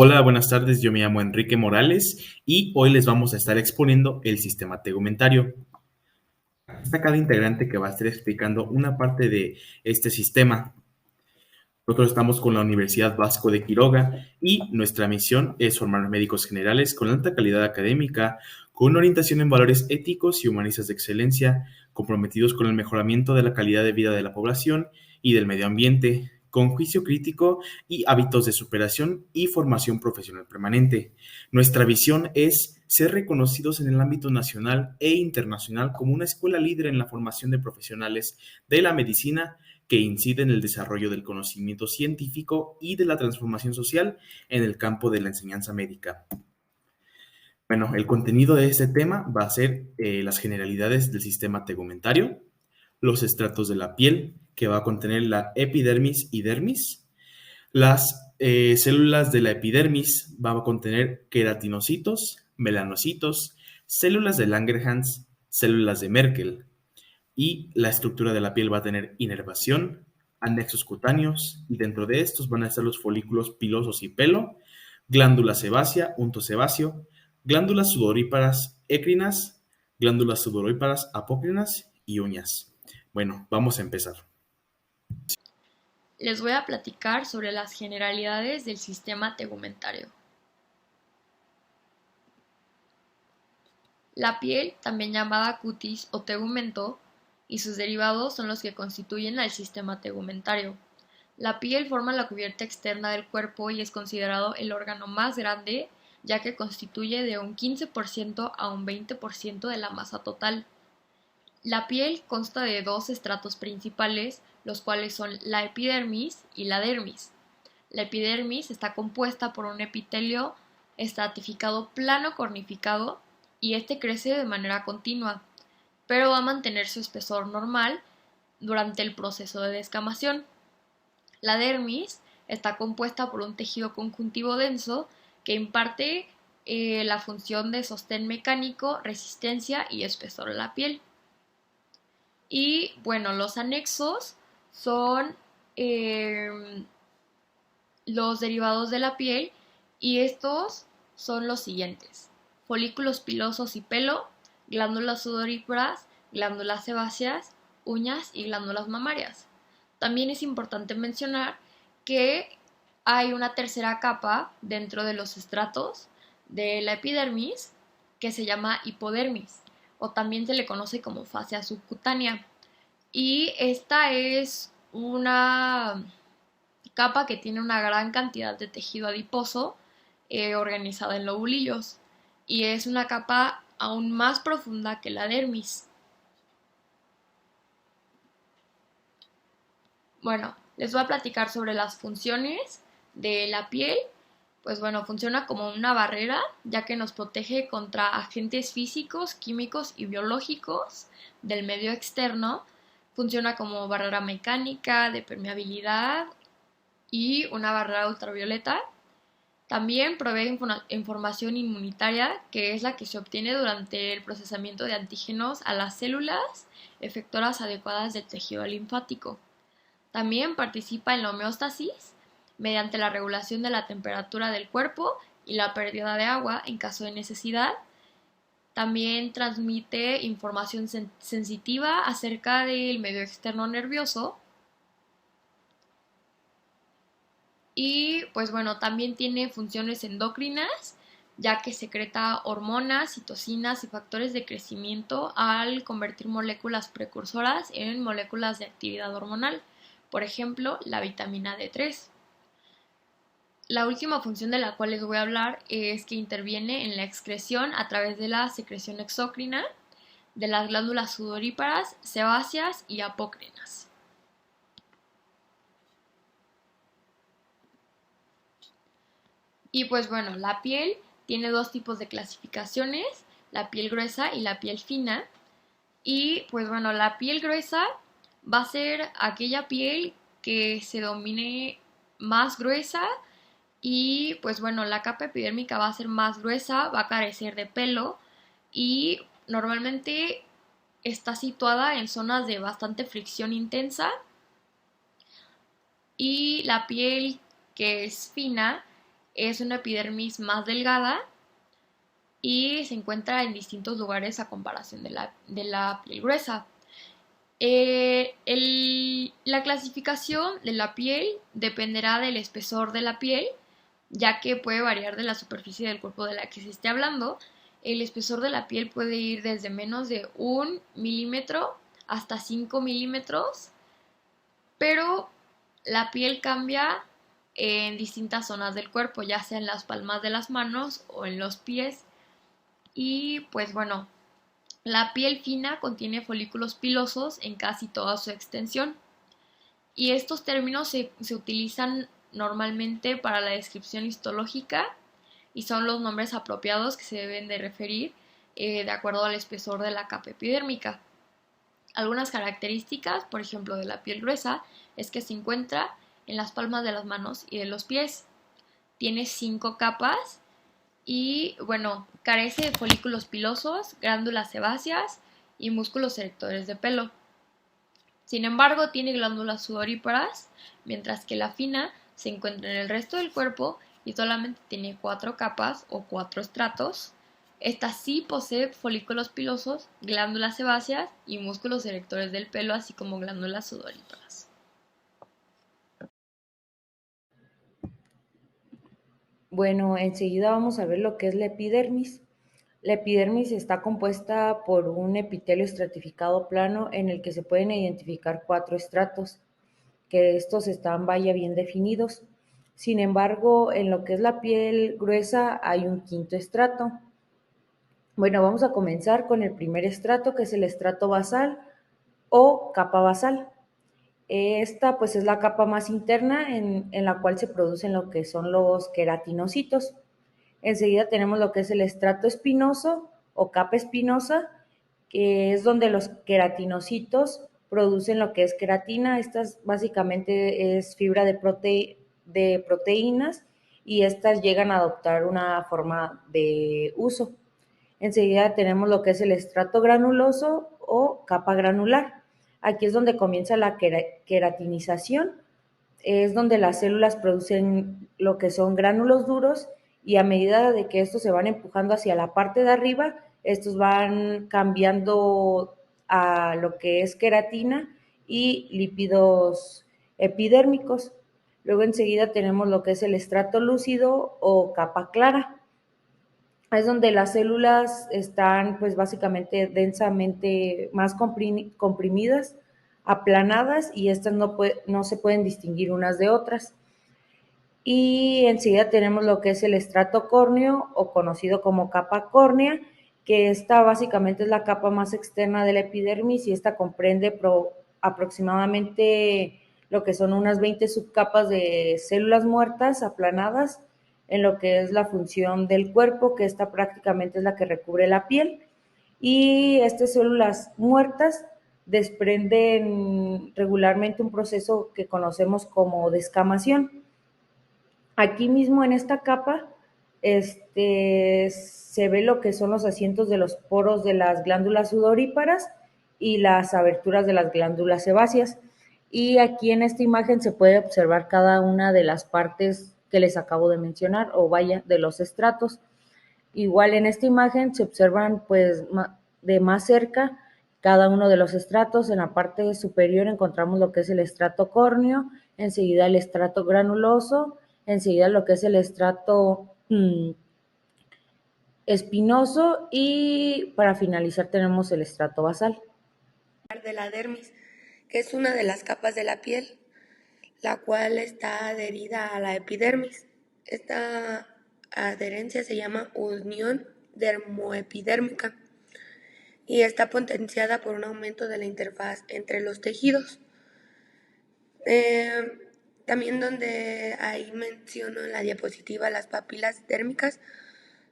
Hola, buenas tardes. Yo me llamo Enrique Morales y hoy les vamos a estar exponiendo el sistema tegumentario. Está cada integrante que va a estar explicando una parte de este sistema. Nosotros estamos con la Universidad Vasco de Quiroga y nuestra misión es formar médicos generales con alta calidad académica, con una orientación en valores éticos y humanistas de excelencia, comprometidos con el mejoramiento de la calidad de vida de la población y del medio ambiente, con juicio crítico y hábitos de superación y formación profesional permanente. Nuestra visión es ser reconocidos en el ámbito nacional e internacional como una escuela líder en la formación de profesionales de la medicina que incide en el desarrollo del conocimiento científico y de la transformación social en el campo de la enseñanza médica. Bueno, el contenido de este tema va a ser las generalidades del sistema tegumentario, los estratos de la piel, que va a contener la epidermis y dermis. Las células de la epidermis van a contener queratinocitos, melanocitos, células de Langerhans, células de Merkel. Y la estructura de la piel va a tener inervación, anexos cutáneos, y dentro de estos van a estar los folículos pilosos y pelo, glándula sebácea, unto sebáceo, glándulas sudoríparas écrinas, glándulas sudoríparas apócrinas y uñas. Bueno, vamos a empezar. Les voy a platicar sobre las generalidades del sistema tegumentario. La piel, también llamada cutis o tegumento, y sus derivados son los que constituyen al sistema tegumentario. La piel forma la cubierta externa del cuerpo y es considerado el órgano más grande, ya que constituye de un 15% a un 20% de la masa total. La piel consta de dos estratos principales, los cuales son la epidermis y la dermis. La epidermis está compuesta por un epitelio estratificado plano cornificado y este crece de manera continua, pero va a mantener su espesor normal durante el proceso de descamación. La dermis está compuesta por un tejido conjuntivo denso que imparte la función de sostén mecánico, resistencia y espesor a la piel. Y bueno, los anexos son los derivados de la piel y estos son los siguientes: folículos pilosos y pelo, glándulas sudoríparas, glándulas sebáceas, uñas y glándulas mamarias. También es importante mencionar que hay una tercera capa dentro de los estratos de la epidermis que se llama hipodermis o también se le conoce como fascia subcutánea, y esta es una capa que tiene una gran cantidad de tejido adiposo organizado en lobulillos y es una capa aún más profunda que la dermis. Bueno, les voy a platicar sobre las funciones de la piel. Pues bueno, funciona como una barrera, ya que nos protege contra agentes físicos, químicos y biológicos del medio externo. Funciona como barrera mecánica, de permeabilidad y una barrera ultravioleta. También provee información inmunitaria, que es la que se obtiene durante el procesamiento de antígenos a las células efectoras adecuadas del tejido linfático. También participa en la homeostasis mediante la regulación de la temperatura del cuerpo y la pérdida de agua en caso de necesidad. También transmite información sensitiva acerca del medio externo nervioso. Y pues bueno, también tiene funciones endocrinas, ya que secreta hormonas, citocinas y factores de crecimiento al convertir moléculas precursoras en moléculas de actividad hormonal, por ejemplo, la vitamina D3. La última función de la cual les voy a hablar es que interviene en la excreción a través de la secreción exócrina de las glándulas sudoríparas, sebáceas y apócrinas. Y pues bueno, la piel tiene dos tipos de clasificaciones, la piel gruesa y la piel fina. Y pues bueno, la piel gruesa va a ser aquella piel que se domine más gruesa y pues bueno, la capa epidérmica va a ser más gruesa, va a carecer de pelo y normalmente está situada en zonas de bastante fricción intensa. Y la piel que es fina es una epidermis más delgada y se encuentra en distintos lugares a comparación de la piel gruesa. La clasificación de la piel dependerá del espesor de la piel, ya que puede variar de la superficie del cuerpo de la que se esté hablando. El espesor de la piel puede ir desde menos de 1 milímetro hasta 5 milímetros, pero la piel cambia en distintas zonas del cuerpo, ya sea en las palmas de las manos o en los pies. Y pues bueno, la piel fina contiene folículos pilosos en casi toda su extensión. Y estos términos se utilizan normalmente para la descripción histológica y son los nombres apropiados que se deben de referir de acuerdo al espesor de la capa epidérmica. Algunas características, por ejemplo, de la piel gruesa, es que se encuentra en las palmas de las manos y de los pies. Tiene 5 capas y, bueno, carece de folículos pilosos, glándulas sebáceas y músculos erectores de pelo. Sin embargo, tiene glándulas sudoríparas, mientras que la fina se encuentra en el resto del cuerpo y solamente tiene 4 capas o 4 estratos. Esta sí posee folículos pilosos, glándulas sebáceas y músculos erectores del pelo, así como glándulas sudoríparas. Bueno, enseguida vamos a ver lo que es la epidermis. La epidermis está compuesta por un epitelio estratificado plano en el que se pueden identificar 4 estratos, que estos están bien definidos. Sin embargo, en lo que es la piel gruesa hay un quinto estrato. Bueno, vamos a comenzar con el primer estrato, que es el estrato basal o capa basal. Esta pues es la capa más interna en la cual se producen lo que son los queratinocitos. Enseguida tenemos lo que es el estrato espinoso o capa espinosa, que es donde los queratinocitos producen lo que es queratina. Esta básicamente es fibra de proteínas y estas llegan a adoptar una forma de uso. Enseguida tenemos lo que es el estrato granuloso o capa granular. Aquí es donde comienza la queratinización, es donde las células producen lo que son gránulos duros y a medida de que estos se van empujando hacia la parte de arriba, estos van cambiando a lo que es queratina y lípidos epidérmicos. Luego enseguida tenemos lo que es el estrato lúcido o capa clara. Es donde las células están pues básicamente densamente más comprimidas, aplanadas y estas no se pueden distinguir unas de otras. Y enseguida tenemos lo que es el estrato córneo o conocido como capa córnea, que esta básicamente es la capa más externa de la epidermis y esta comprende aproximadamente lo que son unas 20 subcapas de células muertas aplanadas en lo que es la función del cuerpo, que esta prácticamente es la que recubre la piel. Y estas células muertas desprenden regularmente un proceso que conocemos como descamación. Aquí mismo en esta capa se ve lo que son los asientos de los poros de las glándulas sudoríparas y las aberturas de las glándulas sebáceas. Y aquí en esta imagen se puede observar cada una de las partes que les acabo de mencionar, o vaya, de los estratos. Igual en esta imagen se observan pues de más cerca cada uno de los estratos. En la parte superior encontramos lo que es el estrato córneo, enseguida el estrato granuloso, enseguida lo que es el estrato espinoso y para finalizar tenemos el estrato basal. De la dermis, que es una de las capas de la piel, la cual está adherida a la epidermis. Esta adherencia se llama unión dermoepidérmica y está potenciada por un aumento de la interfaz entre los tejidos. También donde ahí menciono en la diapositiva las papilas dérmicas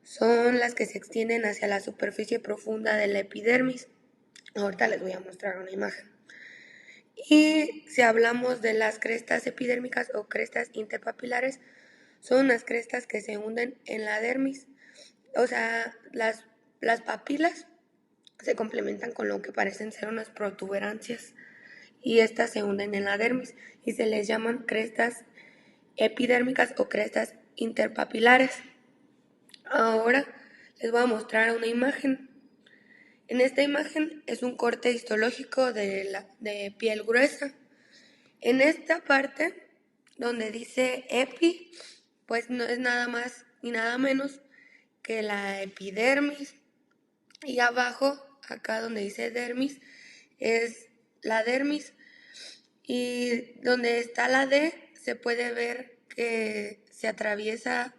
son las que se extienden hacia la superficie profunda de la epidermis. Ahorita les voy a mostrar una imagen. Y si hablamos de las crestas epidérmicas o crestas interpapilares, son unas crestas que se hunden en la dermis. O sea, las papilas se complementan con lo que parecen ser unas protuberancias y estas se hunden en la dermis y se les llaman crestas epidérmicas o crestas interpapilares. Ahora les voy a mostrar una imagen. En esta imagen es un corte histológico de piel gruesa. En esta parte donde dice epi, pues no es nada más ni nada menos que la epidermis, y abajo, acá donde dice dermis, es la dermis, y donde está la D se puede ver que se atraviesa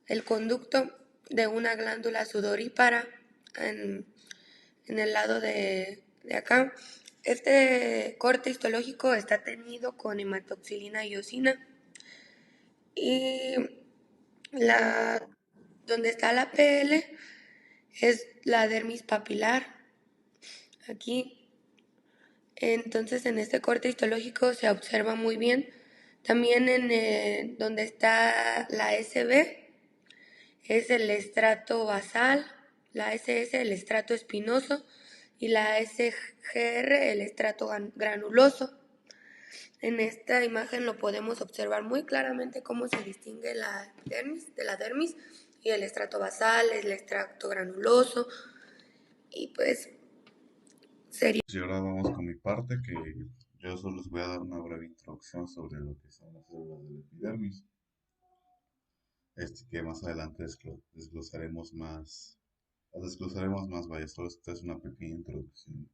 el conducto de una glándula sudorípara en el lado de acá. Este corte histológico está teñido con hematoxilina y eosina, y donde está la PL es la dermis papilar, aquí. Entonces en este corte histológico se observa muy bien. También en donde está la SB es el estrato basal, la SS el estrato espinoso y la SGR el estrato granuloso. En esta imagen lo podemos observar muy claramente cómo se distingue la epidermis de la dermis, y el estrato basal, el estrato granuloso, y pues sería. Y ahora vamos con mi parte, que yo solo les voy a dar una breve introducción sobre lo que son las células del epidermis. Que más adelante las desglosaremos más, vaya, solo esta es una pequeña introducción.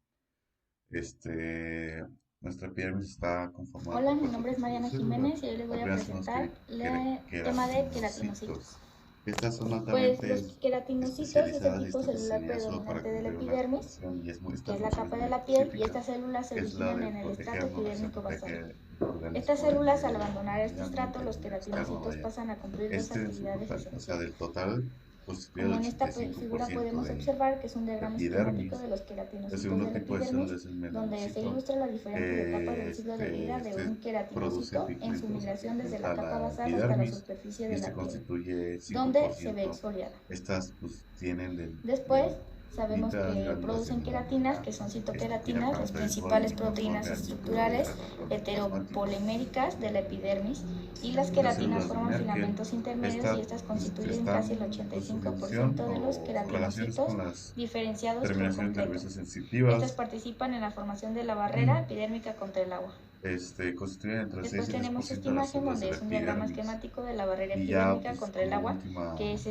Nuestra epidermis está conformada Hola, por mi cuatro nombre es tipos de Mariana células. Jiménez y hoy les voy a Las primeras son presentar el tema de queratinocitos. Estas son Pues altamente los queratinocitos es el especializadas y tipo están celular diseñadas solo para predominante de la cumplir una epidermis, función, y que es la función capa de muy la piel, y específica, estas células se que es la originan de en el estrato protegernos epidérmico de basal. que organismos Estas células, al pueden abandonar este estrato, los externo, queratinocitos vaya. pasan a cumplir dos En su actividades total, o sea, esenciales. del total, constituye Como el en esta figura 85% podemos de observar que es un diagrama esquemático epidermis. de los El queratinocitos segundo de la tipo de epidermis, células es el donde se melanocito. ilustra las diferentes etapas del ciclo de vida de un Produce queratinocito en su pigmentos migración desde la a capa la basal hasta la epidermis, superficie y de la piel, constituye donde se ve 5%. exfoliada. Estas pues tienen Después sabemos distintas que glándulas producen en queratinas, la que son que citoqueratinas, las aparte de principales igual proteínas orgánico estructurales plasmático. heteropoliméricas de la epidermis, y las Las queratinas células de forman Merkel, filamentos intermedios, y estas constituyen casi el con su 85% división de los o relaciones queratinocitos con las diferenciados por terminaciones completo. nerviosas Estas sensitivas, participan en la formación de la barrera epidérmica contra el agua. constituyen entre Después 6 y tenemos 10% esta de las imagen células donde de la es un diagrama epidermis. esquemático de la barrera Y ya, epidérmica pues, contra el como agua, última que es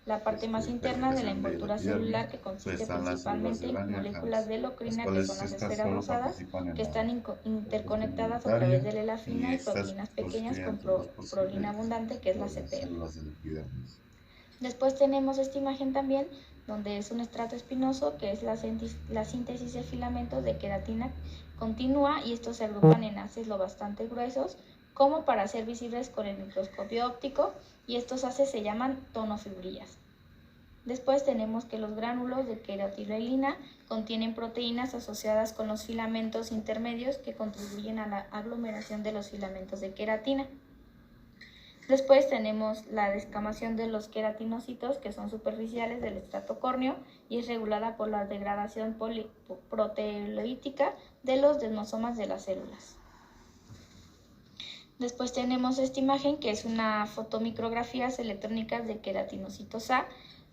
la parte más interna de la clasificación de la envoltura celular, epidermis, que pues consiste están las células principalmente de en Langerhans, moléculas de las locrina, que cuales son las estas esferas solo rosadas, participan en que la están interconectadas a través de la elafina, y y estas proteínas pequeñas constituyen con entre el 2% prolina abundante, que es la de las CPR. células del epidermis. Después tenemos esta imagen también, donde es un estrato espinoso, que es la síntesis de filamentos de queratina continua, y estos se agrupan en haces lo bastante gruesos, como para ser visibles con el microscopio óptico, y estos haces se llaman tonofibrillas. Después tenemos que los gránulos de queratinolina contienen proteínas asociadas con los filamentos intermedios, que contribuyen a la aglomeración de los filamentos de queratina. Después tenemos la descamación de los queratinocitos, que son superficiales del estrato córneo, y es regulada por la degradación proteolítica de los desmosomas de las células. Después tenemos esta imagen, que es una fotomicrografías electrónicas de queratinocitos A,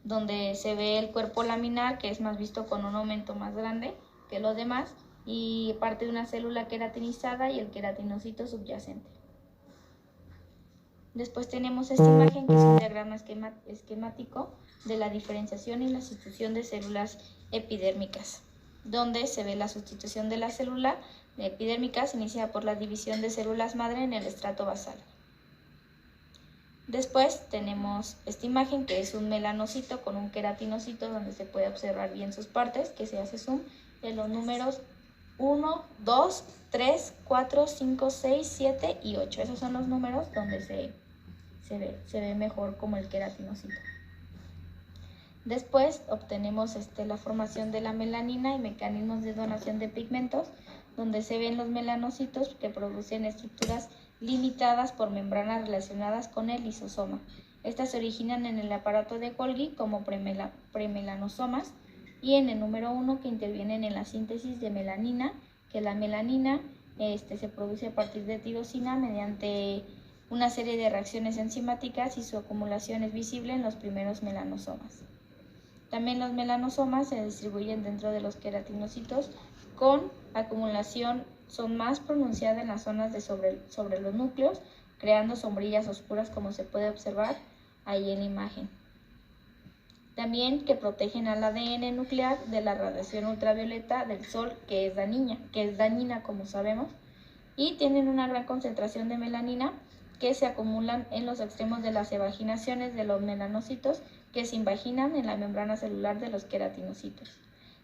donde se ve el cuerpo laminar, que es más visto con un aumento más grande que los demás, y parte de una célula queratinizada y el queratinocito subyacente. Después tenemos esta imagen, que es un diagrama esquemático de la diferenciación y la sustitución de células epidérmicas, donde se ve la sustitución de la célula epidérmica se inicia por la división de células madre en el estrato basal. Después tenemos esta imagen, que es un melanocito con un queratinocito, donde se puede observar bien sus partes, que se hace zoom en los números 1, 2, 3, 4, 5, 6, 7 y 8. Esos son los números donde se ve mejor como el queratinocito. Después obtenemos la formación de la melanina y mecanismos de donación de pigmentos, donde se ven los melanocitos, que producen estructuras limitadas por membranas relacionadas con el lisosoma. Estas se originan en el aparato de Golgi como premelanosomas, y en el número 1, que intervienen en la síntesis de melanina, que la melanina se produce a partir de tirosina mediante una serie de reacciones enzimáticas y su acumulación es visible en los primeros melanosomas. También los melanosomas se distribuyen dentro de los queratinocitos con acumulación son más pronunciadas en las zonas de sobre los núcleos, creando sombrillas oscuras como se puede observar ahí en la imagen. También que protegen al ADN nuclear de la radiación ultravioleta del sol, que es dañina como sabemos, y tienen una gran concentración de melanina que se acumulan en los extremos de las evaginaciones de los melanocitos que se invaginan en la membrana celular de los queratinocitos.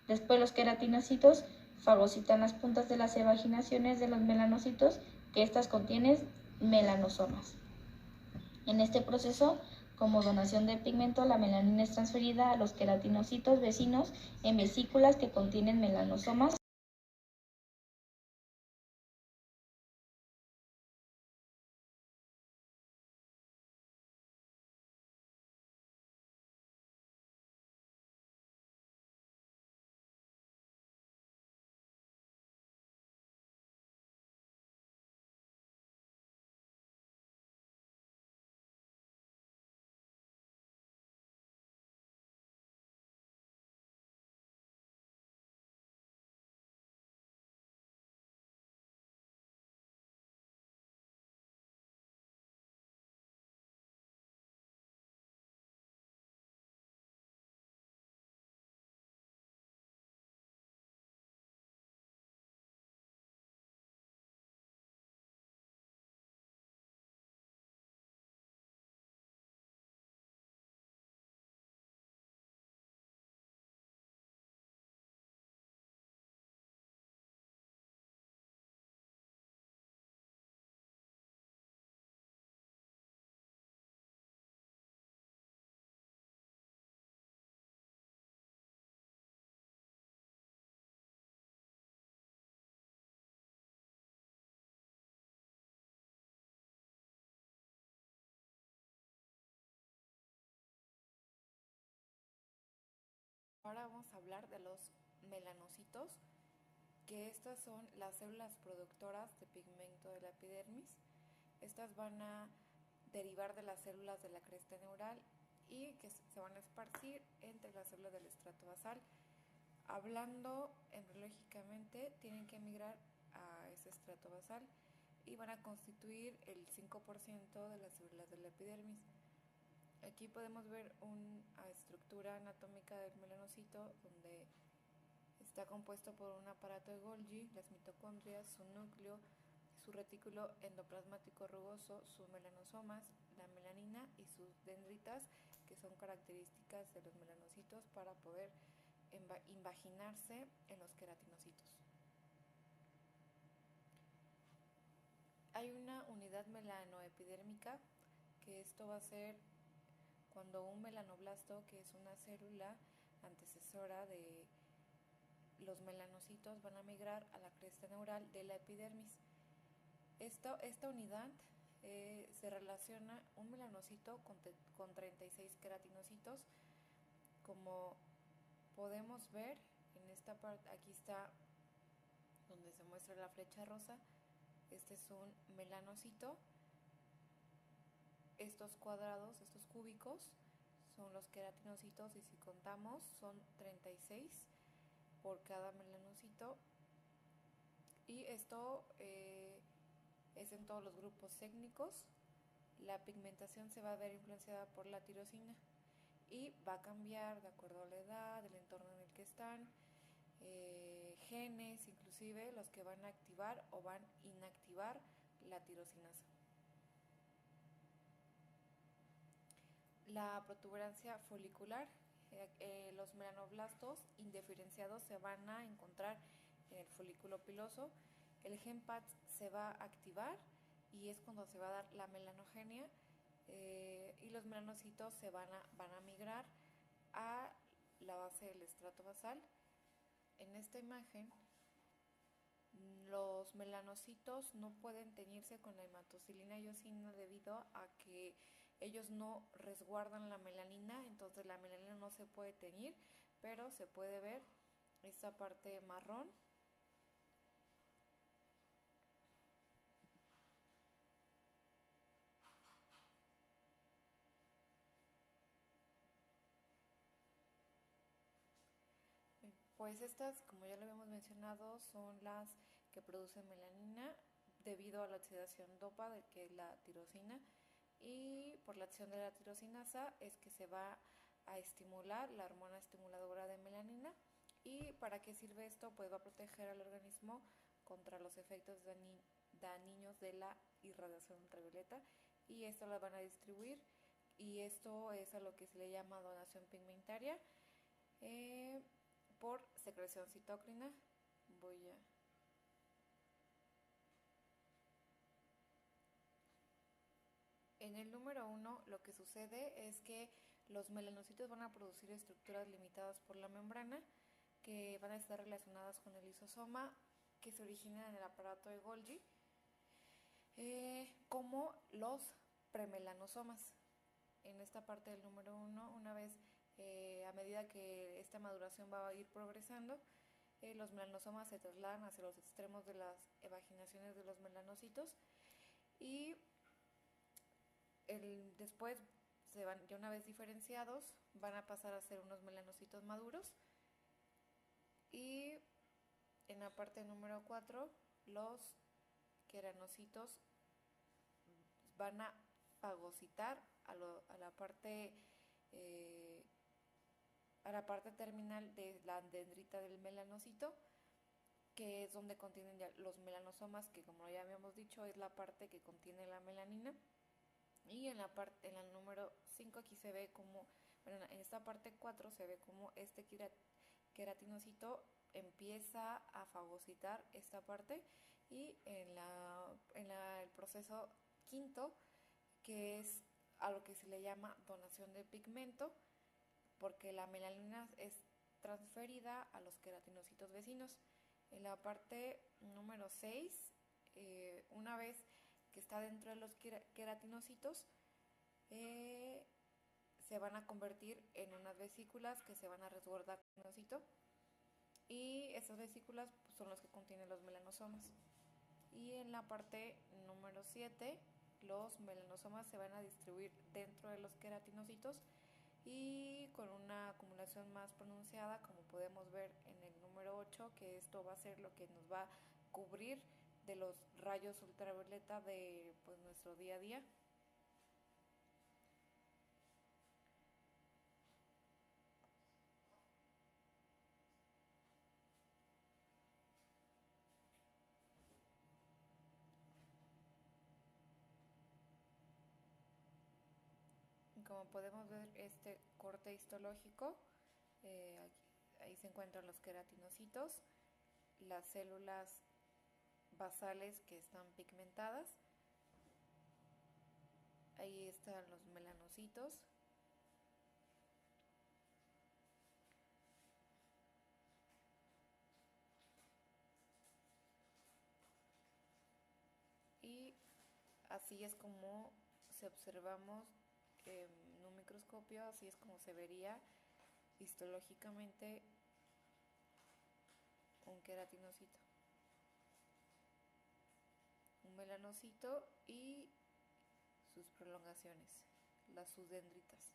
Después los queratinocitos fagocitan las puntas de las evaginaciones de los melanocitos, que estas contienen melanosomas. En este proceso, como donación de pigmento, la melanina es transferida a los queratinocitos vecinos en vesículas que contienen melanosomas. Ahora vamos a hablar de los melanocitos, que estas son las células productoras de pigmento de la epidermis. Estas van a derivar de las células de la cresta neural y que se van a esparcir entre las células del estrato basal. Hablando embriológicamente, tienen que migrar a ese estrato basal y van a constituir el 5% de las células de la epidermis. Aquí podemos ver una estructura anatómica del melanocito donde está compuesto por un aparato de Golgi, las mitocondrias, su núcleo, su retículo endoplasmático rugoso, sus melanosomas, la melanina y sus dendritas, que son características de los melanocitos para poder invaginarse en los queratinocitos. Hay una unidad melanoepidérmica, que esto va a ser cuando un melanoblasto, que es una célula antecesora de los melanocitos, van a migrar a la cresta neural de la epidermis. Esta unidad se relaciona un melanocito con 36 queratinocitos. Como podemos ver en esta parte, aquí está donde se muestra la flecha rosa. Este es un melanocito. Estos cuadrados, estos cúbicos, son los queratinocitos, y si contamos son 36 por cada melanocito, y esto es en todos los grupos étnicos. La pigmentación se va a ver influenciada por la tirosina y va a cambiar de acuerdo a la edad, el entorno en el que están, genes, inclusive los que van a activar o van a inactivar la tirosinasa. La protuberancia folicular, los melanoblastos indiferenciados se van a encontrar en el folículo piloso. El gen PAT se va a activar y es cuando se va a dar la melanogenia, y los melanocitos van a migrar a la base del estrato basal. En esta imagen, los melanocitos no pueden teñirse con la hematocilina y eosina debido a que ellos no resguardan la melanina, entonces la melanina no se puede teñir, pero se puede ver esta parte marrón. Pues estas, como ya lo habíamos mencionado, son las que producen melanina debido a la oxidación dopa, de que es la tirosina, y por la acción de la tirosinasa es que se va a estimular la hormona estimuladora de melanina. ¿Y para qué sirve esto? Pues va a proteger al organismo contra los efectos dañinos de la irradiación ultravioleta, y esto la van a distribuir, y esto es a lo que se le llama donación pigmentaria eh, por secreción citocrina. Voy a En el número 1 lo que sucede es que los melanocitos van a producir estructuras limitadas por la membrana que van a estar relacionadas con el lisosoma que se originan en el aparato de Golgi, como los premelanosomas. En esta parte del número 1, una vez a medida que esta maduración va a ir progresando, los melanosomas se trasladan hacia los extremos de las evaginaciones de los melanocitos, y después ya una vez diferenciados, van a pasar a ser unos melanocitos maduros. Y en la parte número 4, los queranocitos van a fagocitar a la parte terminal de la dendrita del melanocito, que es donde contienen ya los melanosomas, que como ya habíamos dicho es la parte que contiene la melanina. Y en la número 5 aquí se ve como, bueno, en esta parte 4 se ve como este queratinocito empieza a fagocitar esta parte, y el proceso quinto, que es a lo que se le llama donación de pigmento, porque la melanina es transferida a los queratinocitos vecinos. En la parte número 6, una vez que está dentro de los queratinocitos, se van a convertir en unas vesículas que se van a resguardar con el queratinocito, y esas vesículas pues, son las que contienen los melanosomas. Y en la parte número 7, los melanosomas se van a distribuir dentro de los queratinocitos y con una acumulación más pronunciada, como podemos ver en el número 8, que esto va a ser lo que nos va a cubrir de los rayos ultravioleta de pues, nuestro día a día. Como podemos ver, este corte histológico, ahí se encuentran los queratinocitos, las células basales que están pigmentadas, ahí están los melanocitos, y así es como si observamos en un microscopio, así es como se vería histológicamente un queratinocito, un melanocito y sus prolongaciones, las subdendritas.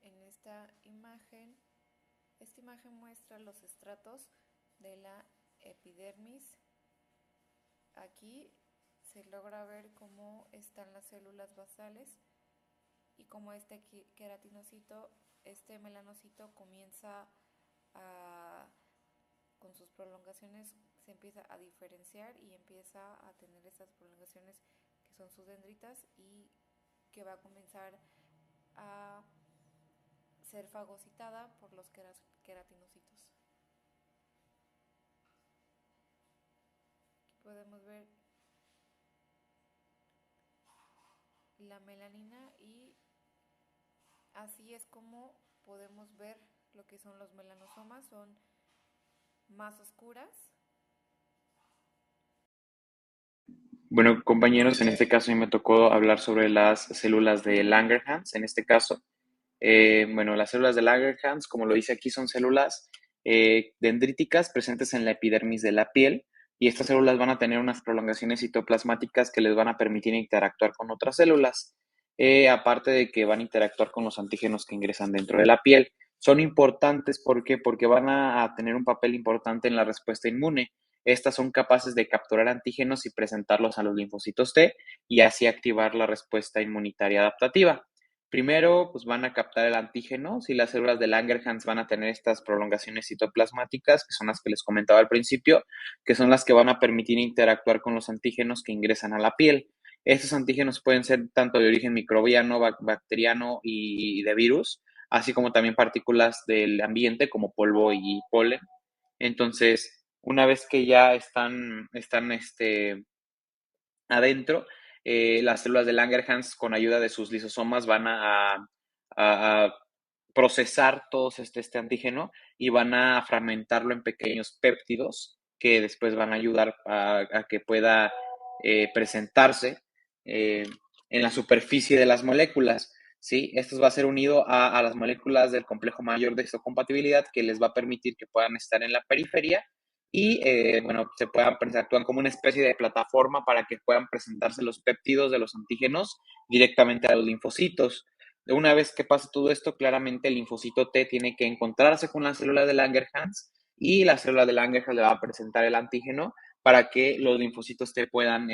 En esta imagen muestra los estratos de la epidermis. Aquí se logra ver cómo están las células basales y cómo este queratinocito, este melanocito comienza con sus prolongaciones, se empieza a diferenciar y empieza a tener estas prolongaciones que son sus dendritas, y que va a comenzar a ser fagocitada por los queratinocitos. Aquí podemos ver la melanina, y así es como podemos ver lo que son los melanosomas, son más oscuras. Bueno, compañeros, en este caso a mí me tocó hablar sobre las células de Langerhans. En este caso, bueno, las células de Langerhans, como lo dice aquí, son células dendríticas presentes en la epidermis de la piel, y estas células van a tener unas prolongaciones citoplasmáticas que les van a permitir interactuar con otras células, aparte de que van a interactuar con los antígenos que ingresan dentro de la piel. Son importantes, ¿por qué? Porque van a tener un papel importante en la respuesta inmune. Estas son capaces de capturar antígenos y presentarlos a los linfocitos T y así activar la respuesta inmunitaria adaptativa. Primero, pues van a captar el antígeno. Si las células de Langerhans van a tener estas prolongaciones citoplasmáticas, que son las que les comentaba al principio, que son las que van a permitir interactuar con los antígenos que ingresan a la piel. Estos antígenos pueden ser tanto de origen microbiano, bacteriano y de virus, así como también partículas del ambiente como polvo y polen. Entonces, una vez que ya están adentro, las células de Langerhans con ayuda de sus lisosomas van a procesar todo este antígeno y van a fragmentarlo en pequeños péptidos que después van a ayudar a que pueda presentarse eh, en la superficie de las moléculas. ¿Sí? Esto va a ser unido a las moléculas del complejo mayor de histocompatibilidad que les va a permitir que puedan estar en la periferia y, bueno, actúan como una especie de plataforma para que puedan presentarse los péptidos de los antígenos directamente a los linfocitos. Una vez que pase todo esto, claramente el linfocito T tiene que encontrarse con la célula de Langerhans y la célula de Langerhans le va a presentar el antígeno para que los linfocitos T puedan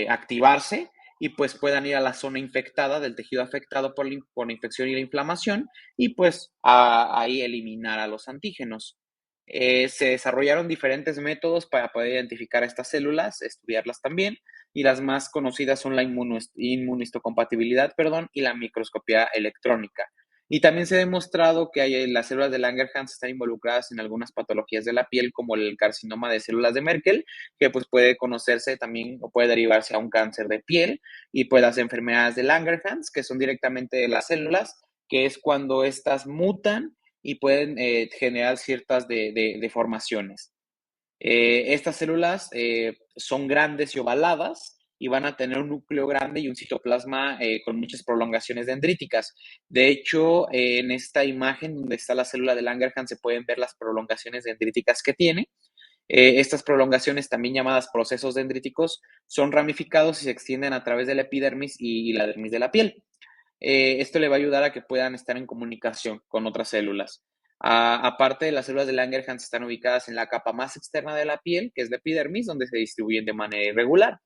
activarse y pues puedan ir a la zona infectada del tejido afectado por la infección y la inflamación y pues ahí eliminar a los antígenos. Se desarrollaron diferentes métodos para poder identificar estas células, estudiarlas también, y las más conocidas son la inmunistocompatibilidad, y la microscopía electrónica. Y también se ha demostrado que las células de Langerhans están involucradas en algunas patologías de la piel, como el carcinoma de células de Merkel, que pues puede conocerse también o puede derivarse a un cáncer de piel, y pues las enfermedades de Langerhans, que son directamente de las células, que es cuando estas mutan y pueden generar ciertas deformaciones. Estas células son grandes y ovaladas y van a tener un núcleo grande y un citoplasma con muchas prolongaciones dendríticas. De hecho, en esta imagen donde está la célula de Langerhans se pueden ver las prolongaciones dendríticas que tiene. Estas prolongaciones, también llamadas procesos dendríticos, son ramificados y se extienden a través de la epidermis y la dermis de la piel. Esto le va a ayudar a que puedan estar en comunicación con otras células. Aparte, las células de Langerhans están ubicadas en la capa más externa de la piel, que es la epidermis, donde se distribuyen de manera irregular.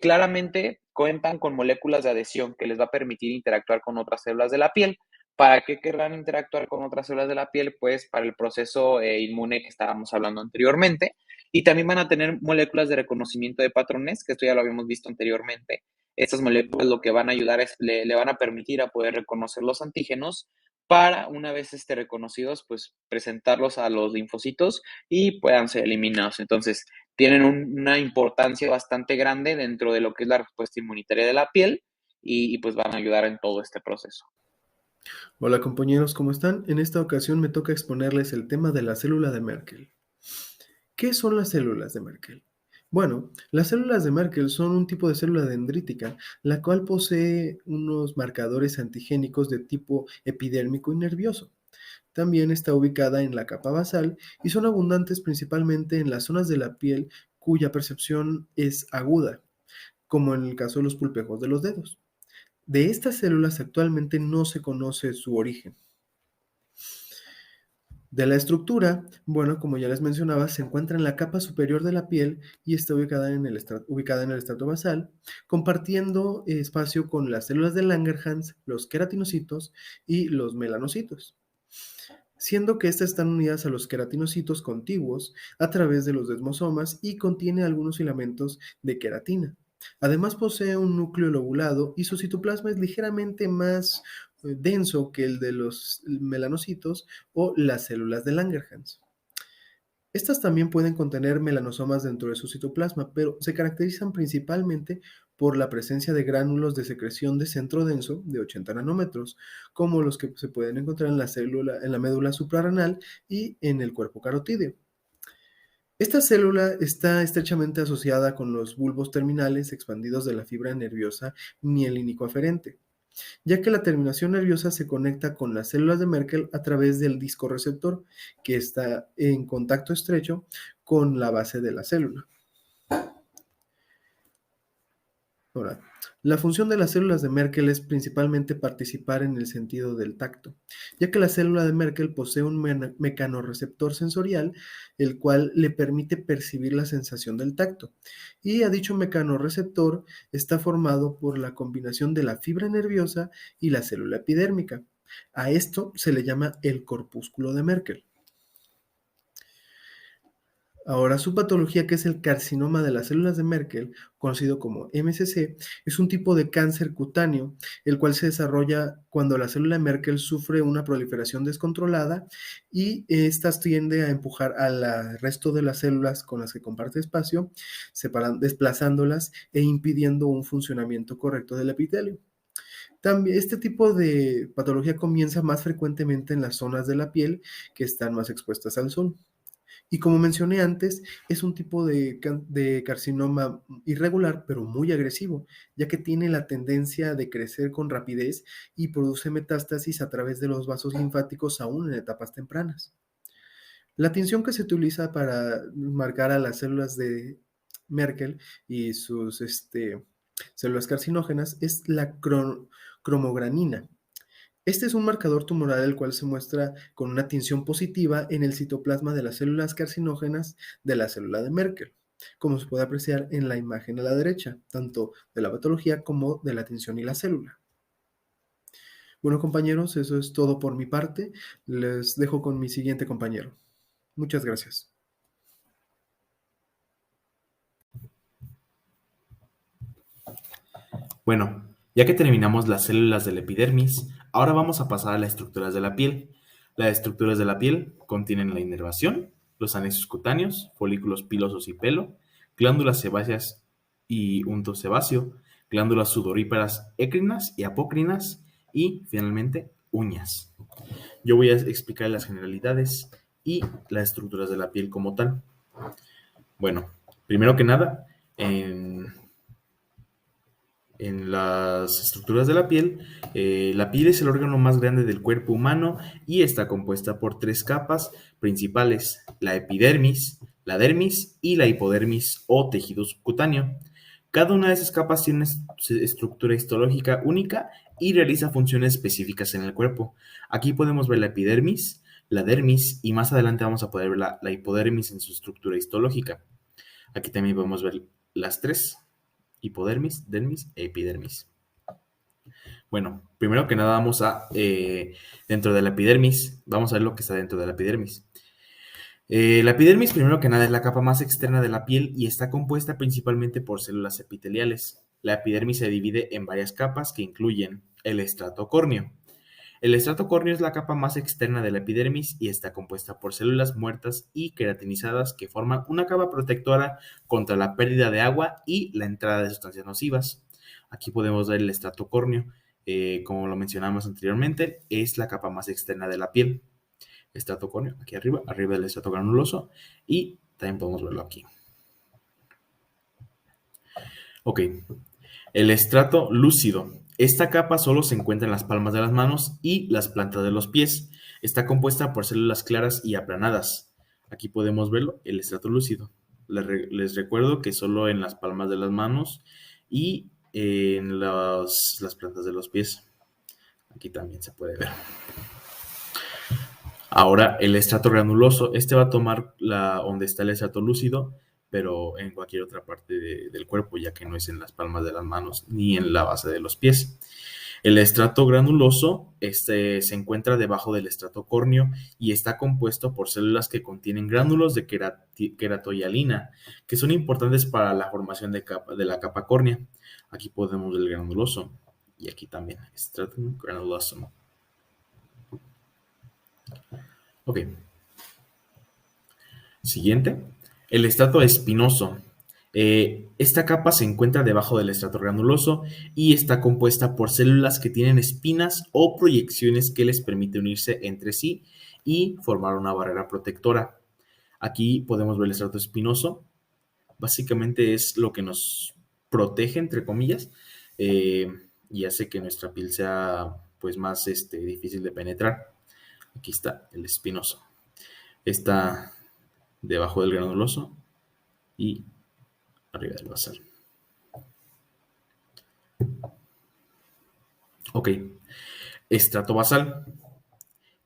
Claramente cuentan con moléculas de adhesión que les va a permitir interactuar con otras células de la piel. ¿Para qué querrán interactuar con otras células de la piel? Pues para el proceso inmune que estábamos hablando anteriormente. Y también van a tener moléculas de reconocimiento de patrones, que esto ya lo habíamos visto anteriormente. Estas moléculas lo que van a ayudar es, le van a permitir a poder reconocer los antígenos para, una vez reconocidos, pues presentarlos a los linfocitos y puedan ser eliminados. Entonces, tienen una importancia bastante grande dentro de lo que es la respuesta inmunitaria de la piel y pues van a ayudar en todo este proceso. Hola compañeros, ¿cómo están? En esta ocasión me toca exponerles el tema de la célula de Merkel. ¿Qué son las células de Merkel? Bueno, las células de Merkel son un tipo de célula dendrítica, la cual posee unos marcadores antigénicos de tipo epidérmico y nervioso. También está ubicada en la capa basal y son abundantes principalmente en las zonas de la piel cuya percepción es aguda, como en el caso de los pulpejos de los dedos. De estas células actualmente no se conoce su origen. De la estructura, bueno, como ya les mencionaba, se encuentra en la capa superior de la piel y está ubicada en el estrato basal, compartiendo espacio con las células de Langerhans, los queratinocitos y los melanocitos, siendo que estas están unidas a los queratinocitos contiguos a través de los desmosomas y contiene algunos filamentos de queratina. Además posee un núcleo lobulado y su citoplasma es ligeramente más denso que el de los melanocitos o las células de Langerhans. Estas también pueden contener melanosomas dentro de su citoplasma, pero se caracterizan principalmente por la presencia de gránulos de secreción de centro denso de 80 nanómetros, como los que se pueden encontrar en la médula suprarrenal y en el cuerpo carotídeo. Esta célula está estrechamente asociada con los bulbos terminales expandidos de la fibra nerviosa mielínico-aferente, ya que la terminación nerviosa se conecta con las células de Merkel a través del disco receptor, que está en contacto estrecho con la base de la célula. Ahora, la función de las células de Merkel es principalmente participar en el sentido del tacto, ya que la célula de Merkel posee un mecanorreceptor sensorial, el cual le permite percibir la sensación del tacto. Y a dicho mecanorreceptor está formado por la combinación de la fibra nerviosa y la célula epidérmica. A esto se le llama el corpúsculo de Merkel. Ahora, su patología, que es el carcinoma de las células de Merkel, conocido como MCC, es un tipo de cáncer cutáneo, el cual se desarrolla cuando la célula de Merkel sufre una proliferación descontrolada y estas tiende a empujar al resto de las células con las que comparte espacio, desplazándolas e impidiendo un funcionamiento correcto del epitelio. También este tipo de patología comienza más frecuentemente en las zonas de la piel que están más expuestas al sol. Y como mencioné antes, es un tipo de carcinoma irregular, pero muy agresivo, ya que tiene la tendencia de crecer con rapidez y produce metástasis a través de los vasos linfáticos aún en etapas tempranas. La tinción que se utiliza para marcar a las células de Merkel y sus células carcinógenas es la cromogranina. Este es un marcador tumoral el cual se muestra con una tinción positiva en el citoplasma de las células carcinógenas de la célula de Merkel, como se puede apreciar en la imagen a la derecha, tanto de la patología como de la tinción y la célula. Bueno, compañeros, eso es todo por mi parte. Les dejo con mi siguiente compañero. Muchas gracias. Bueno, ya que terminamos las células del epidermis, ahora vamos a pasar a las estructuras de la piel. Las estructuras de la piel contienen la inervación, los anexos cutáneos, folículos pilosos y pelo, glándulas sebáceas y unto sebáceo, glándulas sudoríparas écrinas y apócrinas y, finalmente, uñas. Yo voy a explicar las generalidades y las estructuras de la piel como tal. Bueno, primero que nada, en las estructuras de la piel es el órgano más grande del cuerpo humano y está compuesta por 3 capas principales: la epidermis, la dermis y la hipodermis o tejido subcutáneo. Cada una de esas capas tiene una estructura histológica única y realiza funciones específicas en el cuerpo. Aquí podemos ver la epidermis, la dermis y más adelante vamos a poder ver la hipodermis en su estructura histológica. Aquí también podemos ver las 3. Hipodermis, dermis e epidermis. Bueno, primero que nada vamos a, dentro de la epidermis, vamos a ver lo que está dentro de la epidermis. La epidermis, primero que nada, es la capa más externa de la piel y está compuesta principalmente por células epiteliales. La epidermis se divide en varias capas que incluyen el estrato córneo. El estrato córneo es la capa más externa de la epidermis y está compuesta por células muertas y queratinizadas que forman una capa protectora contra la pérdida de agua y la entrada de sustancias nocivas. Aquí podemos ver el estrato córneo. Como lo mencionamos anteriormente, es la capa más externa de la piel. Estrato córneo, aquí arriba del estrato granuloso, y también podemos verlo aquí. Ok, el estrato lúcido. Esta capa solo se encuentra en las palmas de las manos y las plantas de los pies. Está compuesta por células claras y aplanadas. Aquí podemos verlo, el estrato lúcido. Les recuerdo que solo en las palmas de las manos y en las plantas de los pies. Aquí también se puede ver. Ahora, el estrato granuloso. Este va a tomar donde está el estrato lúcido, pero en cualquier otra parte del cuerpo, ya que no es en las palmas de las manos ni en la base de los pies. El estrato granuloso se encuentra debajo del estrato córneo y está compuesto por células que contienen gránulos de queratohialina, que son importantes para la formación de la capa córnea. Aquí podemos ver el granuloso y aquí también, stratum granulosum. Ok. Siguiente. El estrato espinoso. Esta capa se encuentra debajo del estrato granuloso y está compuesta por células que tienen espinas o proyecciones que les permiten unirse entre sí y formar una barrera protectora. Aquí podemos ver el estrato espinoso. Básicamente es lo que nos protege, entre comillas, y hace que nuestra piel sea pues más difícil de penetrar. Aquí está el espinoso. Esta debajo del granuloso y arriba del basal. Ok, estrato basal.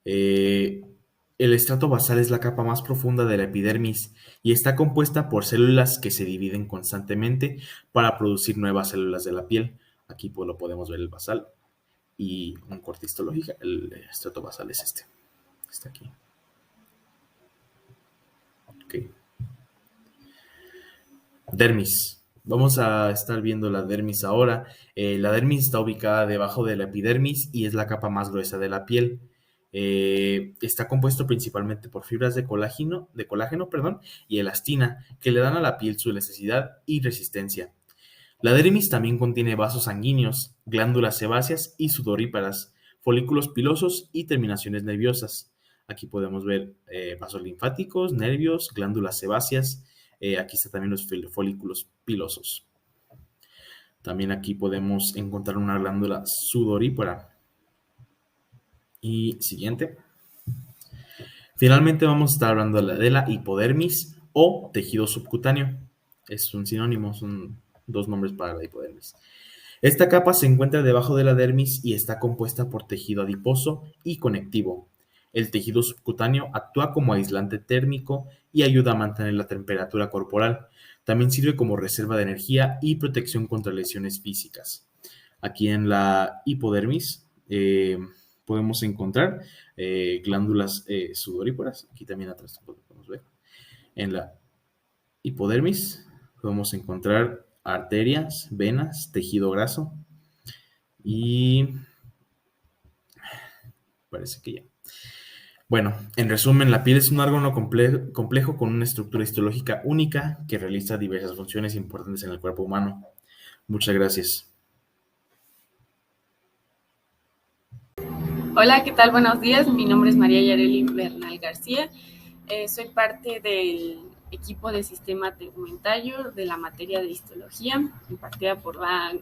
El estrato basal es la capa más profunda de la epidermis y está compuesta por células que se dividen constantemente para producir nuevas células de la piel. Aquí pues lo podemos ver el basal y un corte histológico. El estrato basal es este. Está aquí. Ok. Dermis. Vamos a estar viendo la dermis ahora. La dermis está ubicada debajo de la epidermis y es la capa más gruesa de la piel. Está compuesto principalmente por fibras de colágeno, perdón, y elastina que le dan a la piel su elasticidad y resistencia. La dermis también contiene vasos sanguíneos, glándulas sebáceas y sudoríparas, folículos pilosos y terminaciones nerviosas. Aquí podemos ver vasos linfáticos, nervios, glándulas sebáceas. Aquí están también los folículos pilosos. También aquí podemos encontrar una glándula sudorípara. Y siguiente. Finalmente vamos a estar hablando de la hipodermis o tejido subcutáneo. Es un sinónimo, son dos nombres para la hipodermis. Esta capa se encuentra debajo de la dermis y está compuesta por tejido adiposo y conectivo. El tejido subcutáneo actúa como aislante térmico y ayuda a mantener la temperatura corporal. También sirve como reserva de energía y protección contra lesiones físicas. Aquí en la hipodermis podemos encontrar glándulas sudoríparas. Aquí también atrás podemos ver. En la hipodermis podemos encontrar arterias, venas, tejido graso y parece que ya. Bueno, en resumen, la piel es un órgano complejo con una estructura histológica única que realiza diversas funciones importantes en el cuerpo humano. Muchas gracias. Hola, ¿qué tal? Buenos días. Mi nombre es María Yareli Bernal García. Soy parte del equipo de sistema tegumentario de la materia de histología, impartida por la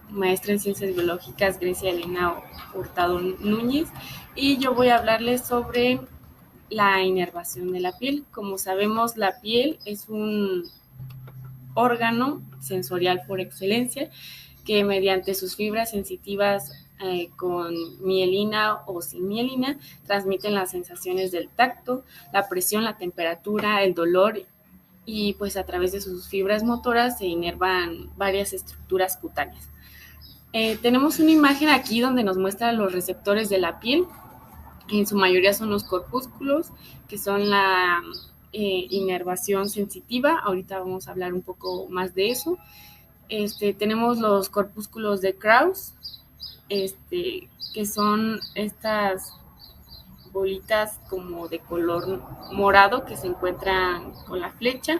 maestra en ciencias biológicas Grecia Elena Hurtado Núñez, y yo voy a hablarles sobre la inervación de la piel. Como sabemos, la piel es un órgano sensorial por excelencia que mediante sus fibras sensitivas con mielina o sin mielina transmiten las sensaciones del tacto, la presión, la temperatura, el dolor, y pues a través de sus fibras motoras se inervan varias estructuras cutáneas. Tenemos una imagen aquí donde nos muestra los receptores de la piel. En su mayoría son los corpúsculos, que son la inervación sensitiva. Ahorita vamos a hablar un poco más de eso. Tenemos los corpúsculos de Krauss, que son estas bolitas como de color morado que se encuentran con la flecha,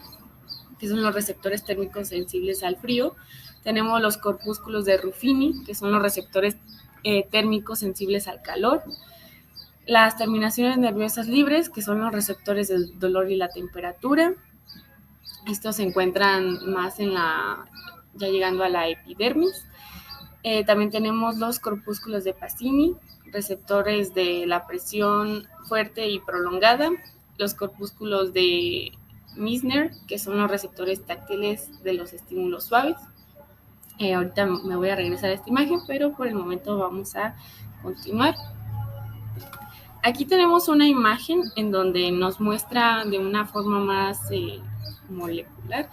que son los receptores térmicos sensibles al frío. Tenemos los corpúsculos de Ruffini, que son los receptores térmicos sensibles al calor. Las terminaciones nerviosas libres, que son los receptores del dolor y la temperatura. Estos se encuentran más ya llegando a la epidermis. También tenemos los corpúsculos de Pacini, receptores de la presión fuerte y prolongada. Los corpúsculos de Meissner, que son los receptores táctiles de los estímulos suaves. Ahorita me voy a regresar a esta imagen, pero por el momento vamos a continuar. Aquí tenemos una imagen en donde nos muestra de una forma más molecular